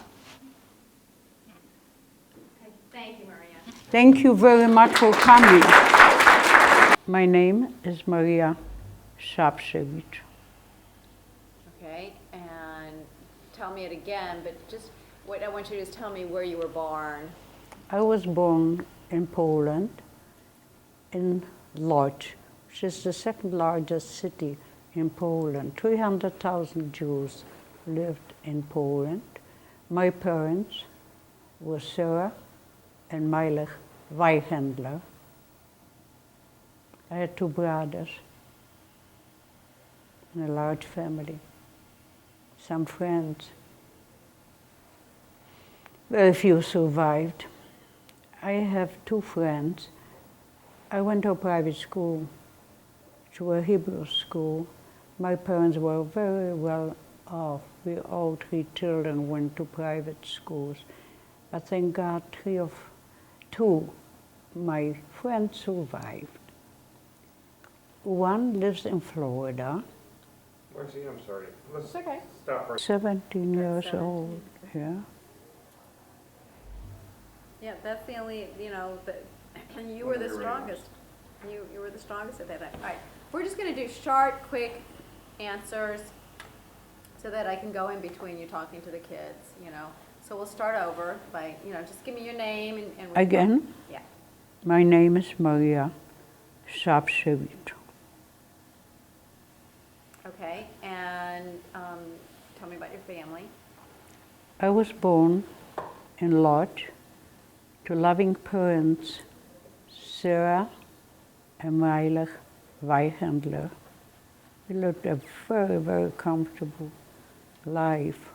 B: Okay, thank you, Maria.
A: Thank you very much for coming. My name is Maria Szapszewicz.
B: Okay, and tell me it again, but just what I want you to do is tell me where you were born.
A: I was born in Poland, in Lodz, which is the second largest city in Poland. 300,000 Jews lived in Poland. My parents were Sarah and Meiler Weihendler. I had two brothers and a large family, some friends. Very few survived. I have two friends. I went to a private school, to a Hebrew school. My parents were very well off. We all three children went to private schools. But thank God, two my friends survived. One lives in Florida.
C: Marci, I'm sorry. Let's
B: okay.
C: stop right
A: 17 years
B: 17.
A: old, yeah.
B: Yeah, that's the only, and you were the strongest. You were the strongest at that time. All right, we're just going to do short, quick answers so that I can go in between you talking to the kids, So we'll start over by, just give me your name and
A: Again?
B: Yeah.
A: My name is Maria Szapszewicz.
B: Okay, and tell me about your family.
A: I was born in Lodz to loving parents, Sarah and Meiler Weihendler. We lived a very, very comfortable life.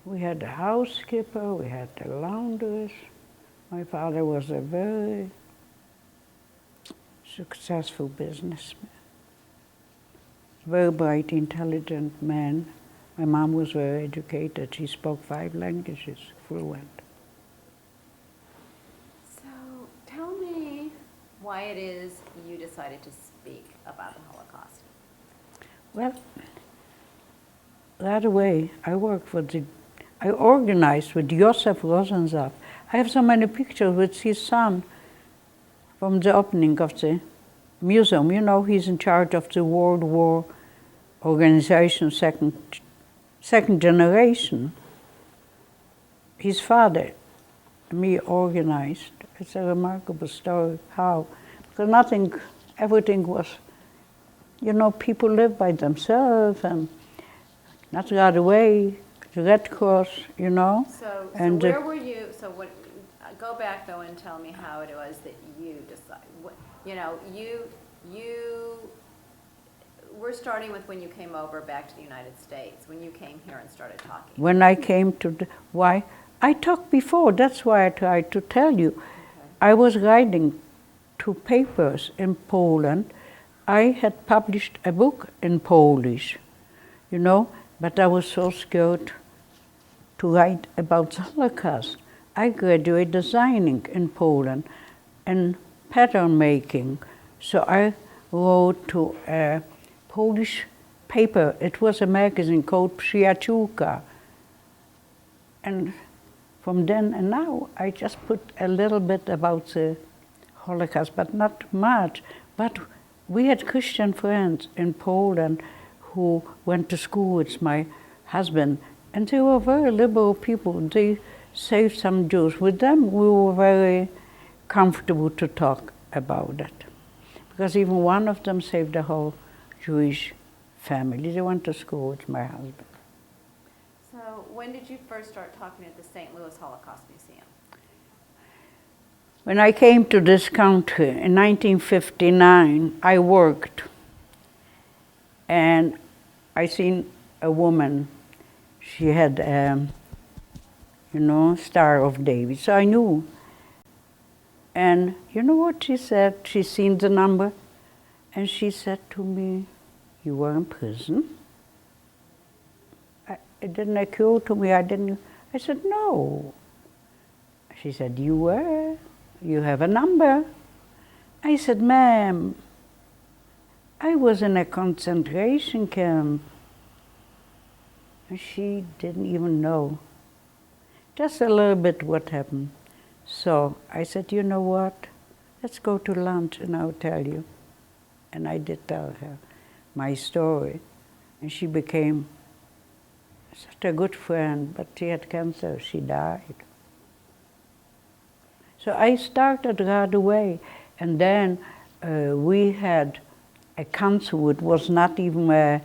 A: We had a housekeeper, we had a laundress. My father was a very successful businessman. Very bright, intelligent man. My mom was very educated. She spoke 5 languages fluent.
B: So tell me why it is you decided to speak about the Holocaust.
A: Well, right away, I organized with Josef Rosenberg. I have so many pictures with his son from the opening of the museum. He's in charge of the World War organization, second generation. His father, me, organized. It's a remarkable story, how. Because everything was, people live by themselves and not right away, the Red Cross,
B: So
A: and
B: where were you, go back though and tell me how it was that you decided, we're starting with when you came over back to the United States, when you came here and started talking.
A: When I came to why? I talked before, that's why I tried to tell you. Okay. I was writing 2 papers in Poland. I had published a book in Polish, but I was so scared to write about the Holocaust. I graduated designing in Poland and pattern making. So I wrote to a Polish paper. It was a magazine called Przyjaciółka. And from then and now, I just put a little bit about the Holocaust, but not much. But we had Christian friends in Poland who went to school with my husband, and they were very liberal people. They saved some Jews. With them, we were very comfortable to talk about it, because even one of them saved a whole Jewish family. They went to school with my husband.
B: So when did you first start talking at the St. Louis Holocaust Museum?
A: When I came to this country in 1959, I worked, and I seen a woman. She had, Star of David, so I knew. And you know what she said? She seen the number, and she said to me, "You were in prison?" It didn't occur to me. I said, "No." She said, "You were. You have a number." I said, "Ma'am, I was in a concentration camp." And she didn't even know just a little bit what happened. So I said, "You know what? Let's go to lunch and I'll tell you." And I did tell her my story. And she became such a good friend, but she had cancer, she died. So I started right away. And then we had a council, it was not even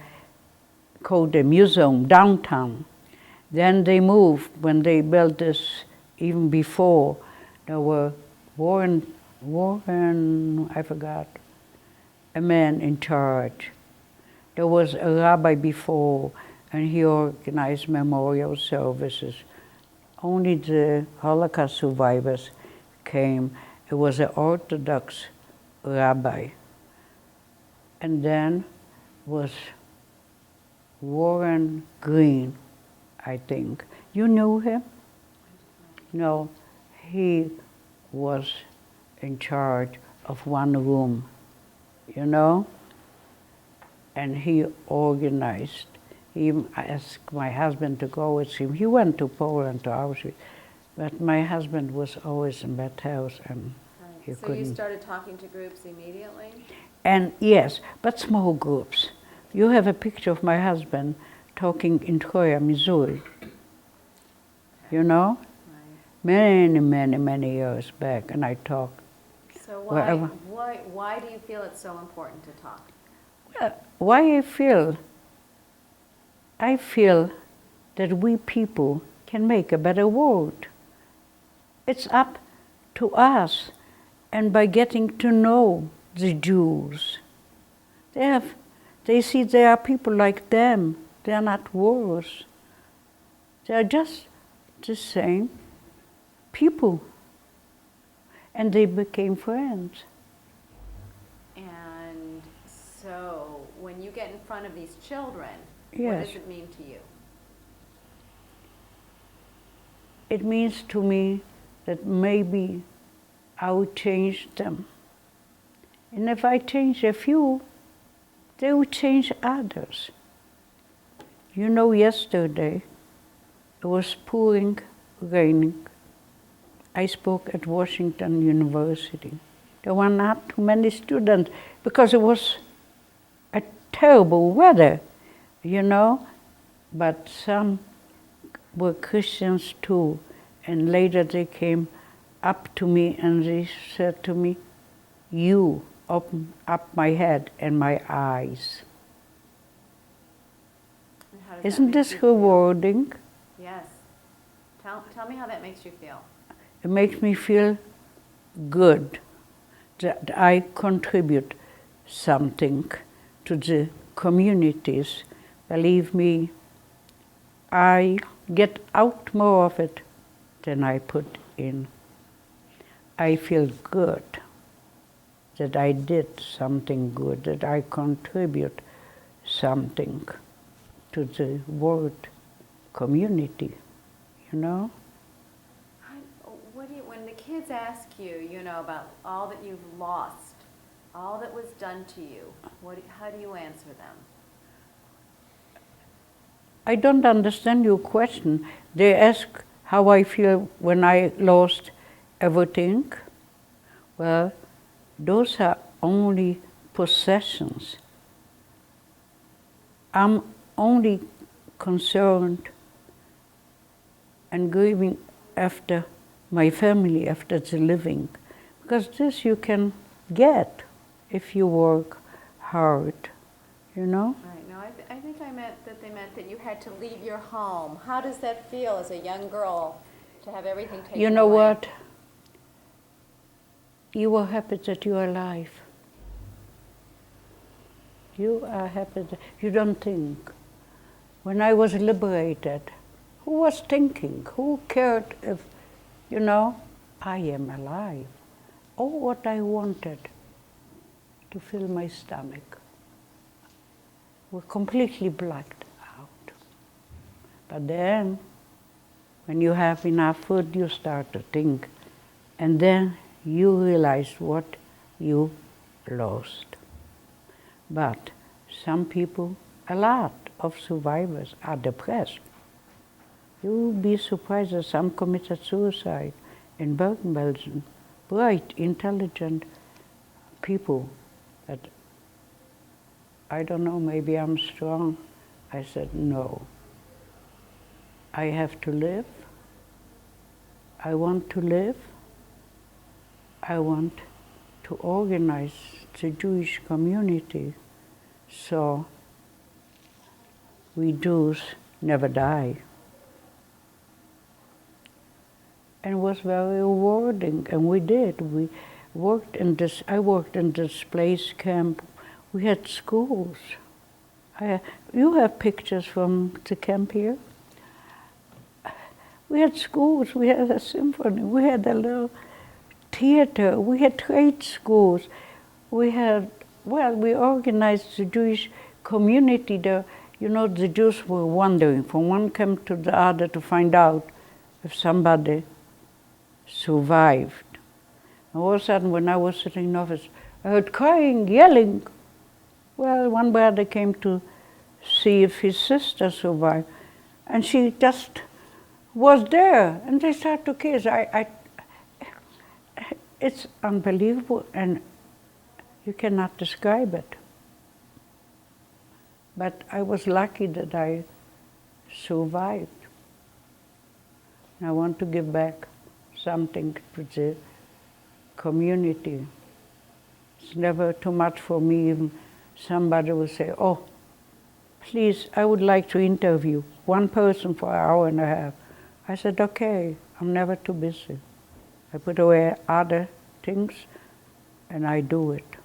A: called a museum, downtown. Then they moved, when they built this, even before, there were Warren, I forgot, a man in charge. There was a rabbi before, and he organized memorial services. Only the Holocaust survivors came. It was an Orthodox rabbi. And then was Warren Green, I think. You knew him? No, he was in charge of one room, you know? And he organized. He asked my husband to go with him. He went to Poland, to Auschwitz, but my husband was always in that house and he
B: So
A: couldn't.
B: you started talking to groups immediately?
A: And yes, but small groups. You have a picture of my husband talking in Troy, Missouri. You know?
B: Right.
A: Many years back, and I talked.
B: So
A: Wherever.
B: why do you feel it's so important to talk?
A: Why I feel that we people can make a better world. It's up to us, and by getting to know the Jews, they see there are people like them. They are not worse. They are just the same people, and they became friends.
B: And so when you get in front of these children, what
A: Yes.
B: does it mean to you?
A: It means to me that maybe I will change them. And if I change a few, they will change others. You know, yesterday it was pouring, raining. I spoke at Washington University. There were not too many students because it was a terrible weather, you know, but some were Christians too. And later they came up to me and they said to me, "You open up my head and my eyes."
B: And how does that
A: Isn't
B: make
A: this
B: you feel?
A: rewarding?
B: Yes. Tell me how that makes you feel.
A: It makes me feel good that I contribute something to the communities. Believe me, I get out more of it than I put in. I feel good that I did something good, that I contribute something to the world community, you know?
B: When the kids ask you, you know, about all that you've lost, all that was done to you, how do you answer them?
A: I don't understand your question. They ask how I feel when I lost everything. Well, those are only possessions. I'm only concerned and grieving after my family, after the living. Because this you can get if you work hard, you know?
B: Right. No, I think they meant that you had to leave your home. How does that feel as a young girl to have everything taken away?
A: You know what? You are happy that you are alive. You are happy that you don't think. When I was liberated, who was thinking? Who cared if, you know, I am alive? Oh, what I wanted to fill my stomach were completely blacked out. But then, when you have enough food, you start to think. And then you realize what you lost. But some people, a lot of survivors, are depressed. You will be surprised that some committed suicide in Bergen-Belsen. Bright, intelligent people that I don't know, maybe I'm strong. I said, no. I have to live. I want to live. I want to organize the Jewish community so we Jews never die. And it was very rewarding, and we did. We worked in this, I worked in this displaced camp. We had schools. You have pictures from the camp here? We had schools, we had a symphony, we had a little theater, we had trade schools. We had, well, we organized the Jewish community there. You know, the Jews were wandering from one camp to the other to find out if somebody survived. And all of a sudden, when I was sitting in office, I heard crying, yelling. Well, one brother came to see if his sister survived, and she just was there, and they started to kiss. It's unbelievable, and you cannot describe it. But I was lucky that I survived. And I want to give back something to the community. It's never too much for me. Even somebody will say, oh, please, I would like to interview one person for an hour and a half. I said, okay, I'm never too busy. I put away other things and I do it.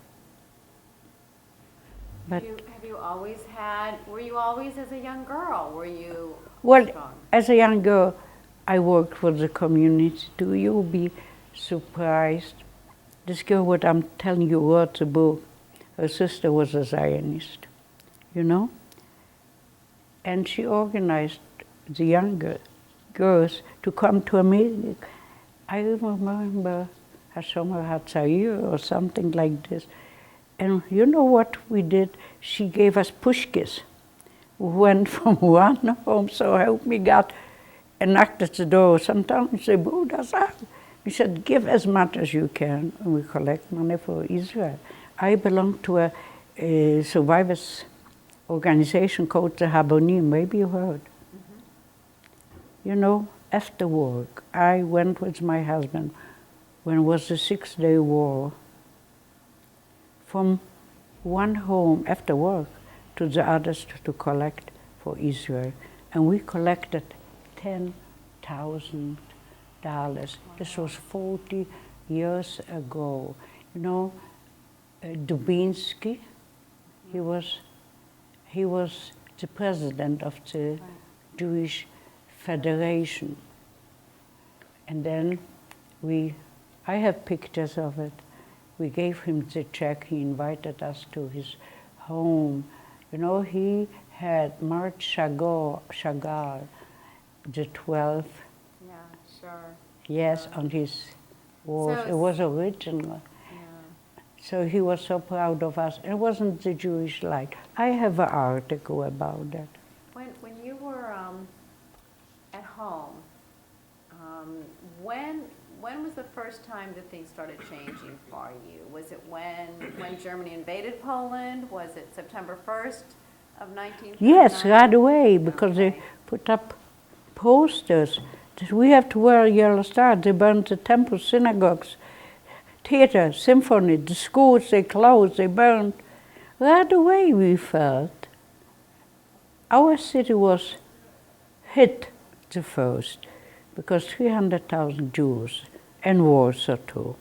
A: But
B: Have you always had, were you always as a young girl, were you
A: well,
B: strong?
A: as a young girl, I worked for the community too. You'll be surprised. This girl, what I'm telling you, wrote a book. Her sister was a Zionist, you know? And she organized the younger girls to come to America. I remember Hashomer HaTzair or something like this. And you know what we did? She gave us pushkis. We went from one home, so help me God, and knocked at the door. Sometimes we say, Buddha, we said, give as much as you can, and we collect money for Israel. I belong to a survivors organization called the Habonim, maybe you heard. Mm-hmm. You know, after work, I went with my husband when it was the 6-day war, from one home after work to the others to collect for Israel. And we collected $10,000. This was 40 years ago. You know, Dubinsky, he was the president of the Jewish Federation. And then I have pictures of it. We gave him the check, he invited us to his home. You know, he had Marci Chagall, the 12th.
B: Yeah, sure.
A: Yes, on his walls.
B: So
A: it was original.
B: Yeah.
A: So he was so proud of us. It wasn't the Jewish light. I have an article about that.
B: When you were at home, when was the first time that things started changing for you? Was it when Germany invaded Poland? Was it September 1st of 1939?
A: Yes, right away, because they put up posters that we have to wear a yellow star. They burned the temples, synagogues, theater, symphony, the schools, they closed, they burned. Right away we felt our city was hit the first, because 300,000 Jews and Warsaw too.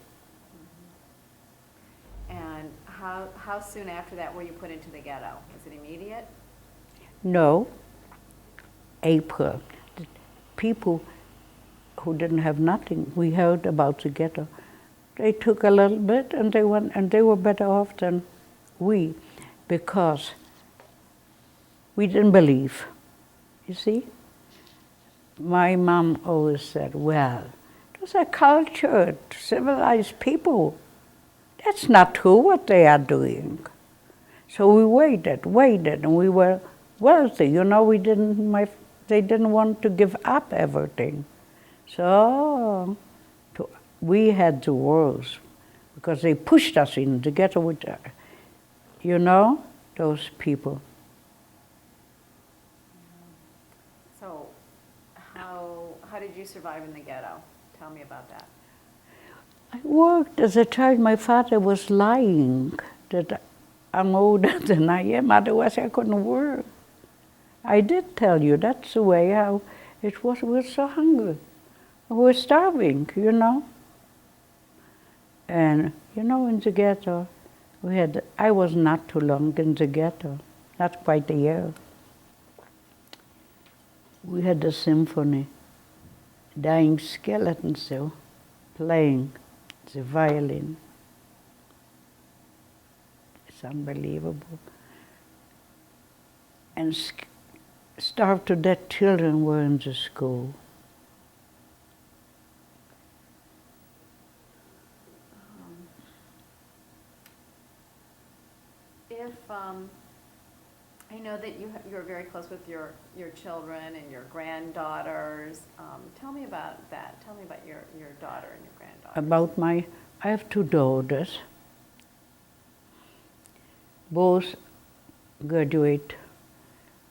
B: And how soon after that were you put into the ghetto? Was it immediate?
A: No, April. The people who didn't have nothing, we heard about the ghetto. They took a little bit and they went, and they were better off than we, because we didn't believe. You see? My mom always said, well, those are cultured, civilized people. That's not true what they are doing. So we waited, and we were wealthy. You know, they didn't want to give up everything. So we had the worst, because they pushed us in the ghetto with, you know, those people.
B: So, how did you survive in the ghetto? Tell me about that.
A: I worked as a child. My father was lying that I'm older than I am, otherwise I couldn't work. I did tell you, that's the way how it was. We were so hungry. We were starving, you know. And, you know, in the ghetto, I was not too long in the ghetto, not quite a year. We had a symphony, dying skeletons though, playing the violin. It's unbelievable. And starved to death children were in the school.
B: I know that you're very close with your children and your granddaughters. Tell me about that. Tell me about your daughter and your granddaughter.
A: I have two daughters. Both graduate.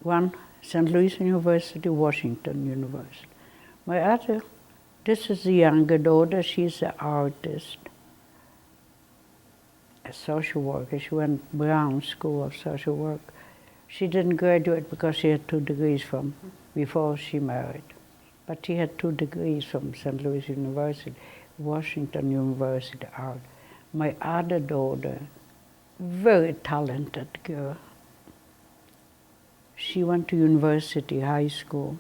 A: One, St. Louis University, Washington University. My other, this is the younger daughter, she's an artist, a social worker. She went Brown School of Social Work. She didn't graduate because she had 2 degrees from before she married. But she had 2 degrees from St. Louis University, Washington University art. My other daughter, very talented girl. She went to university, high school.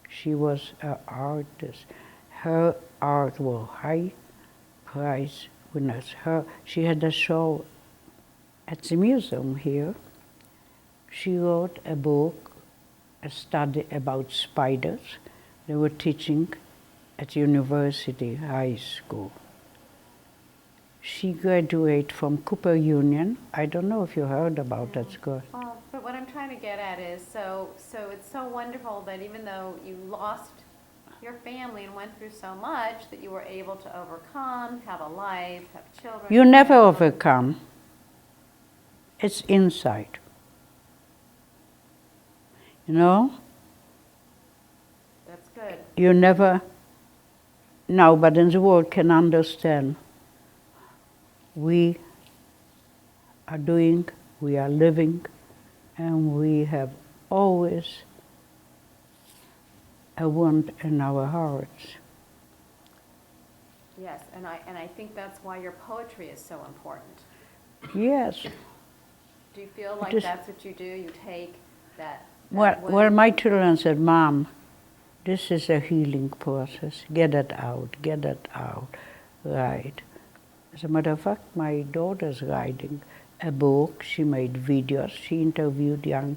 A: She was an artist. Her art was high prize winners. She had a show at the museum here. She wrote a book, a study about spiders. They were teaching at university, high school. She graduated from Cooper Union. I don't know if you heard about that school.
B: Oh, but what I'm trying to get at is, so it's so wonderful that even though you lost your family and went through so much, that you were able to overcome, have a life, have children.
A: You never overcome. It's inside. You know?
B: That's good.
A: You never, nobody in the world can understand. We are doing, we are living, and we have always a want in our hearts.
B: Yes, and I think that's why your poetry is so important.
A: Yes.
B: Do you feel like that's what you do? You take that
A: Well, my children said, Mom, this is a healing process. Get it out, right. As a matter of fact, my daughter's writing a book. She made videos. She interviewed young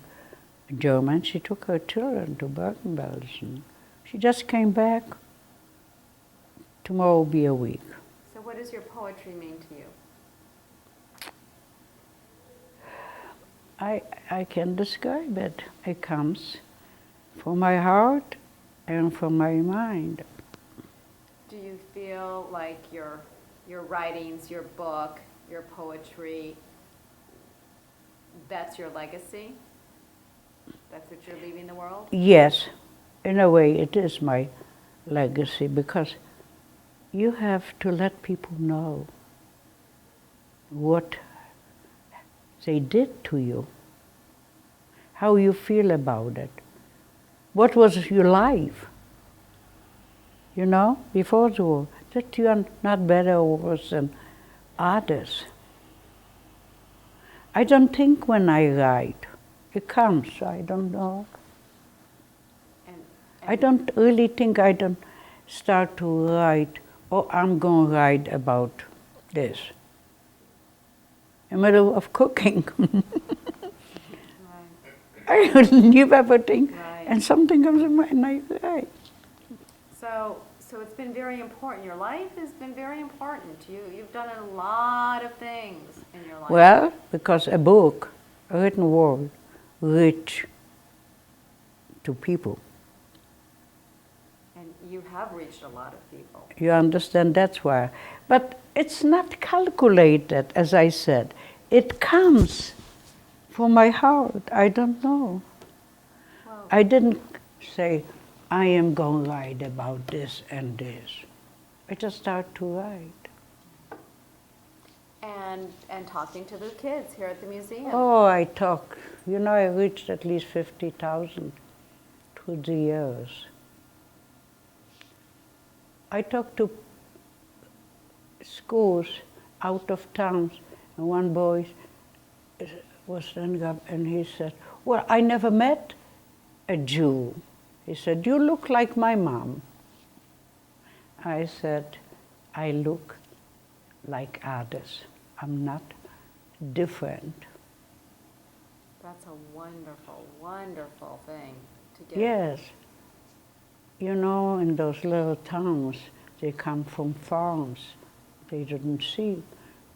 A: Germans. She took her children to Bergen-Belsen. She just came back. Tomorrow will be a week.
B: So what does your poetry mean to you?
A: I can describe it. It comes from my heart and from my mind.
B: Do you feel like your writings, your book, your poetry, that's your legacy? That's what you're leaving the world?
A: Yes, in a way it is my legacy, because you have to let people know what they did to you, how you feel about it, what was your life, you know, before the war, that you are not better or worse than others. I don't think when I write, it comes, I don't know. I don't really think, I don't start to write, oh, I'm going to write about this. In the middle of cooking. I leave everything, and something comes in mind and I write.
B: So it's been very important. Your life has been very important. You've done a lot of things in your life.
A: Well, because a book, a written word, reach to people.
B: And you have reached a lot of people.
A: You understand, that's why. But it's not calculated, as I said. It comes From my heart, I don't know.
B: Wow.
A: I didn't say, I am going to write about this and this. I just started to write.
B: And talking to the kids here at the museum.
A: Oh, I talk. You know, I reached at least 50,000 through the years. I talked to schools out of towns, and one boy was standing up and he said, well, I never met a Jew. He said, you look like my mom. I said, I look like others. I'm not different.
B: That's a wonderful, wonderful thing to get.
A: Yes. You know, in those little towns, they come from farms. They didn't see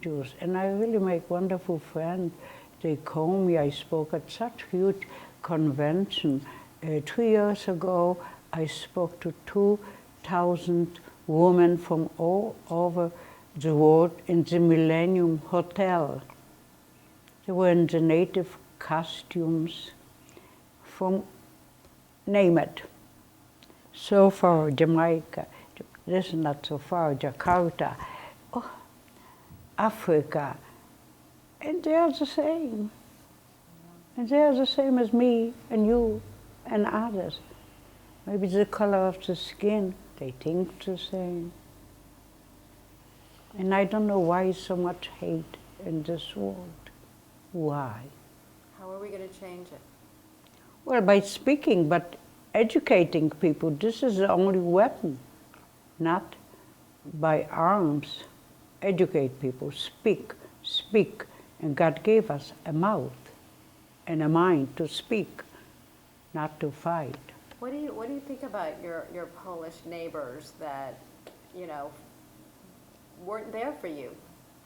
A: Jews. And I really make wonderful friends. They call me. I spoke at such huge convention. 3 years ago, I spoke to 2,000 women from all over the world in the Millennium Hotel. They were in the native costumes from, name it. So far, Jamaica, this is not so far, Jakarta, oh, Africa, and they are the same. And they are the same as me and you and others. Maybe the color of the skin, they think the same. And I don't know why so much hate in this world. Why?
B: How are we going to change it?
A: Well, by speaking, but educating people. This is the only weapon, not by arms. Educate people, speak, speak. And God gave us a mouth and a mind to speak, not to fight.
B: What do you think about your Polish neighbors that, you know, weren't there for you,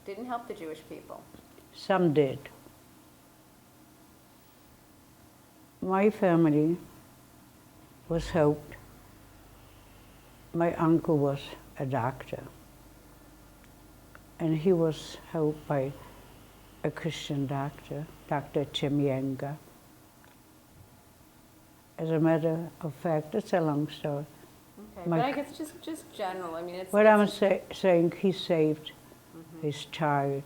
B: didn't help the Jewish people?
A: Some did. My family was helped. My uncle was a doctor, and he was helped by a Christian doctor, Dr. Chemienga. As a matter of fact, it's a long story.
B: Okay, but I guess just general. I mean, it's.
A: What I'm saying, he saved his child.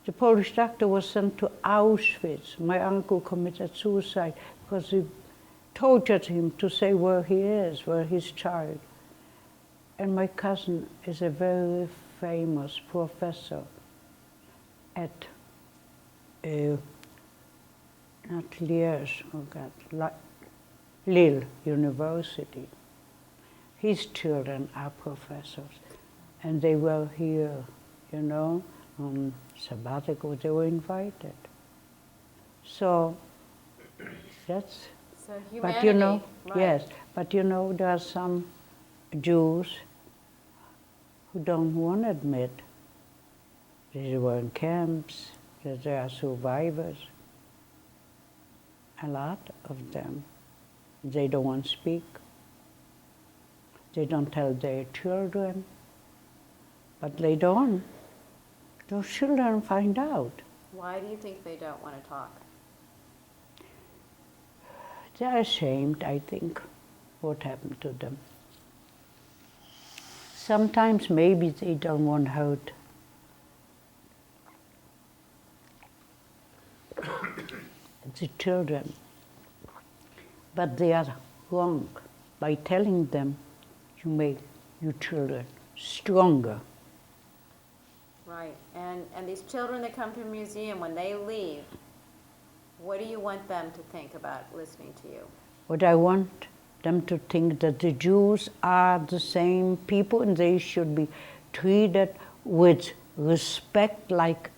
A: The Polish doctor was sent to Auschwitz. My uncle committed suicide because he tortured him to say where he is, where his child. And my cousin is a very famous professor at, not Liège, oh God, Lille University. His children are professors, and they were here, you know, on sabbatical. They were invited. So that's.
B: So humanity.
A: But you know,
B: right.
A: yes. But you know, there are some Jews who don't want to admit that they were in camps, that they are survivors. A lot of them. They don't want to speak. They don't tell their children. But later on, those children find out.
B: Why do you think they don't want to talk?
A: They're ashamed, I think, what happened to them. Sometimes maybe they don't want to hurt the children. But they are wrong. By telling them, you make your children stronger.
B: Right, and these children that come to a museum, when they leave, what do you want them to think about listening to you?
A: What I want them to think that the Jews are the same people and they should be treated with respect like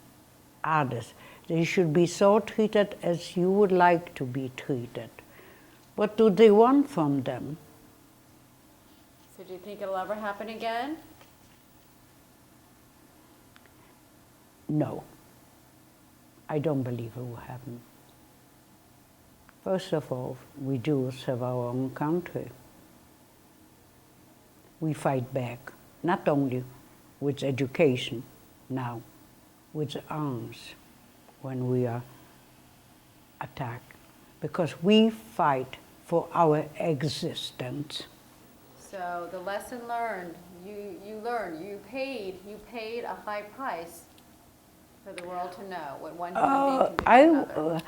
A: others. They should be so treated as you would like to be treated. What do they want from them?
B: So do you think it'll ever happen again?
A: No. I don't believe it will happen. First of all, we Jews have our own country. We fight back, not only with education now, with arms when we are attack, because we fight for our existence.
B: So the lesson learned, you learned, you paid a high price for the world to know what one human being can do to another.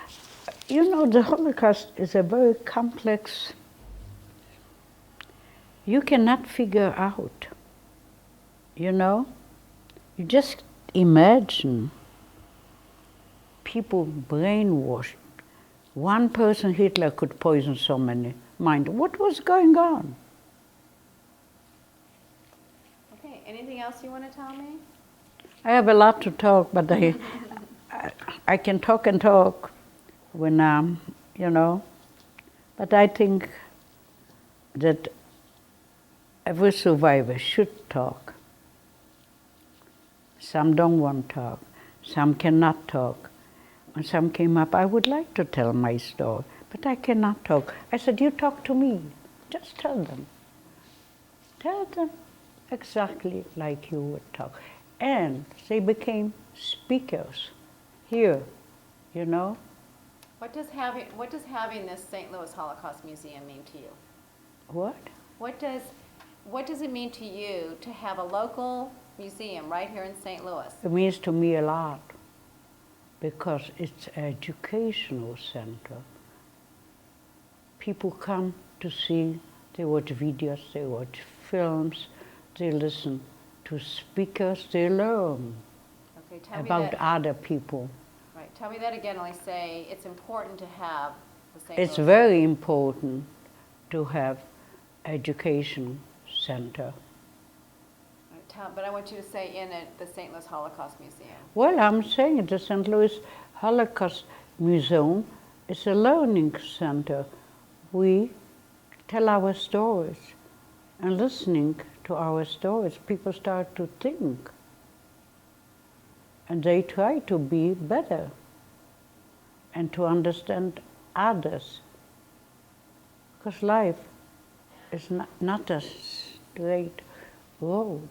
A: You know, the Holocaust is a very complex, you cannot figure out, you know? You just imagine people brainwashed. One person, Hitler, could poison so many minds. What was going on?
B: Okay, anything else you want to tell me?
A: I have a lot to talk, but I can talk and talk when you know. But I think that every survivor should talk. Some don't want to talk. Some cannot talk. When some came up, I would like to tell my story, but I cannot talk. I said, you talk to me. Just tell them. Tell them exactly like you would talk. And they became speakers here, you know.
B: What does having this St. Louis Holocaust Museum mean to you?
A: What?
B: What does it mean to you to have a local museum right here in St. Louis?
A: It means to me a lot, because it's an educational center. People come to see, they watch videos, they watch films, they listen to speakers, they learn
B: Okay, tell me
A: about
B: that.
A: other people.
B: Right, tell me that again. I say it's important to have the St.
A: It's
B: Louis.
A: very important to have education center.
B: But I want you to say in it, the St. Louis Holocaust Museum.
A: Well, I'm saying the St. Louis Holocaust Museum is a learning center. We tell our stories, and listening to our stories, people start to think, and they try to be better and to understand others, because life is not a straight road.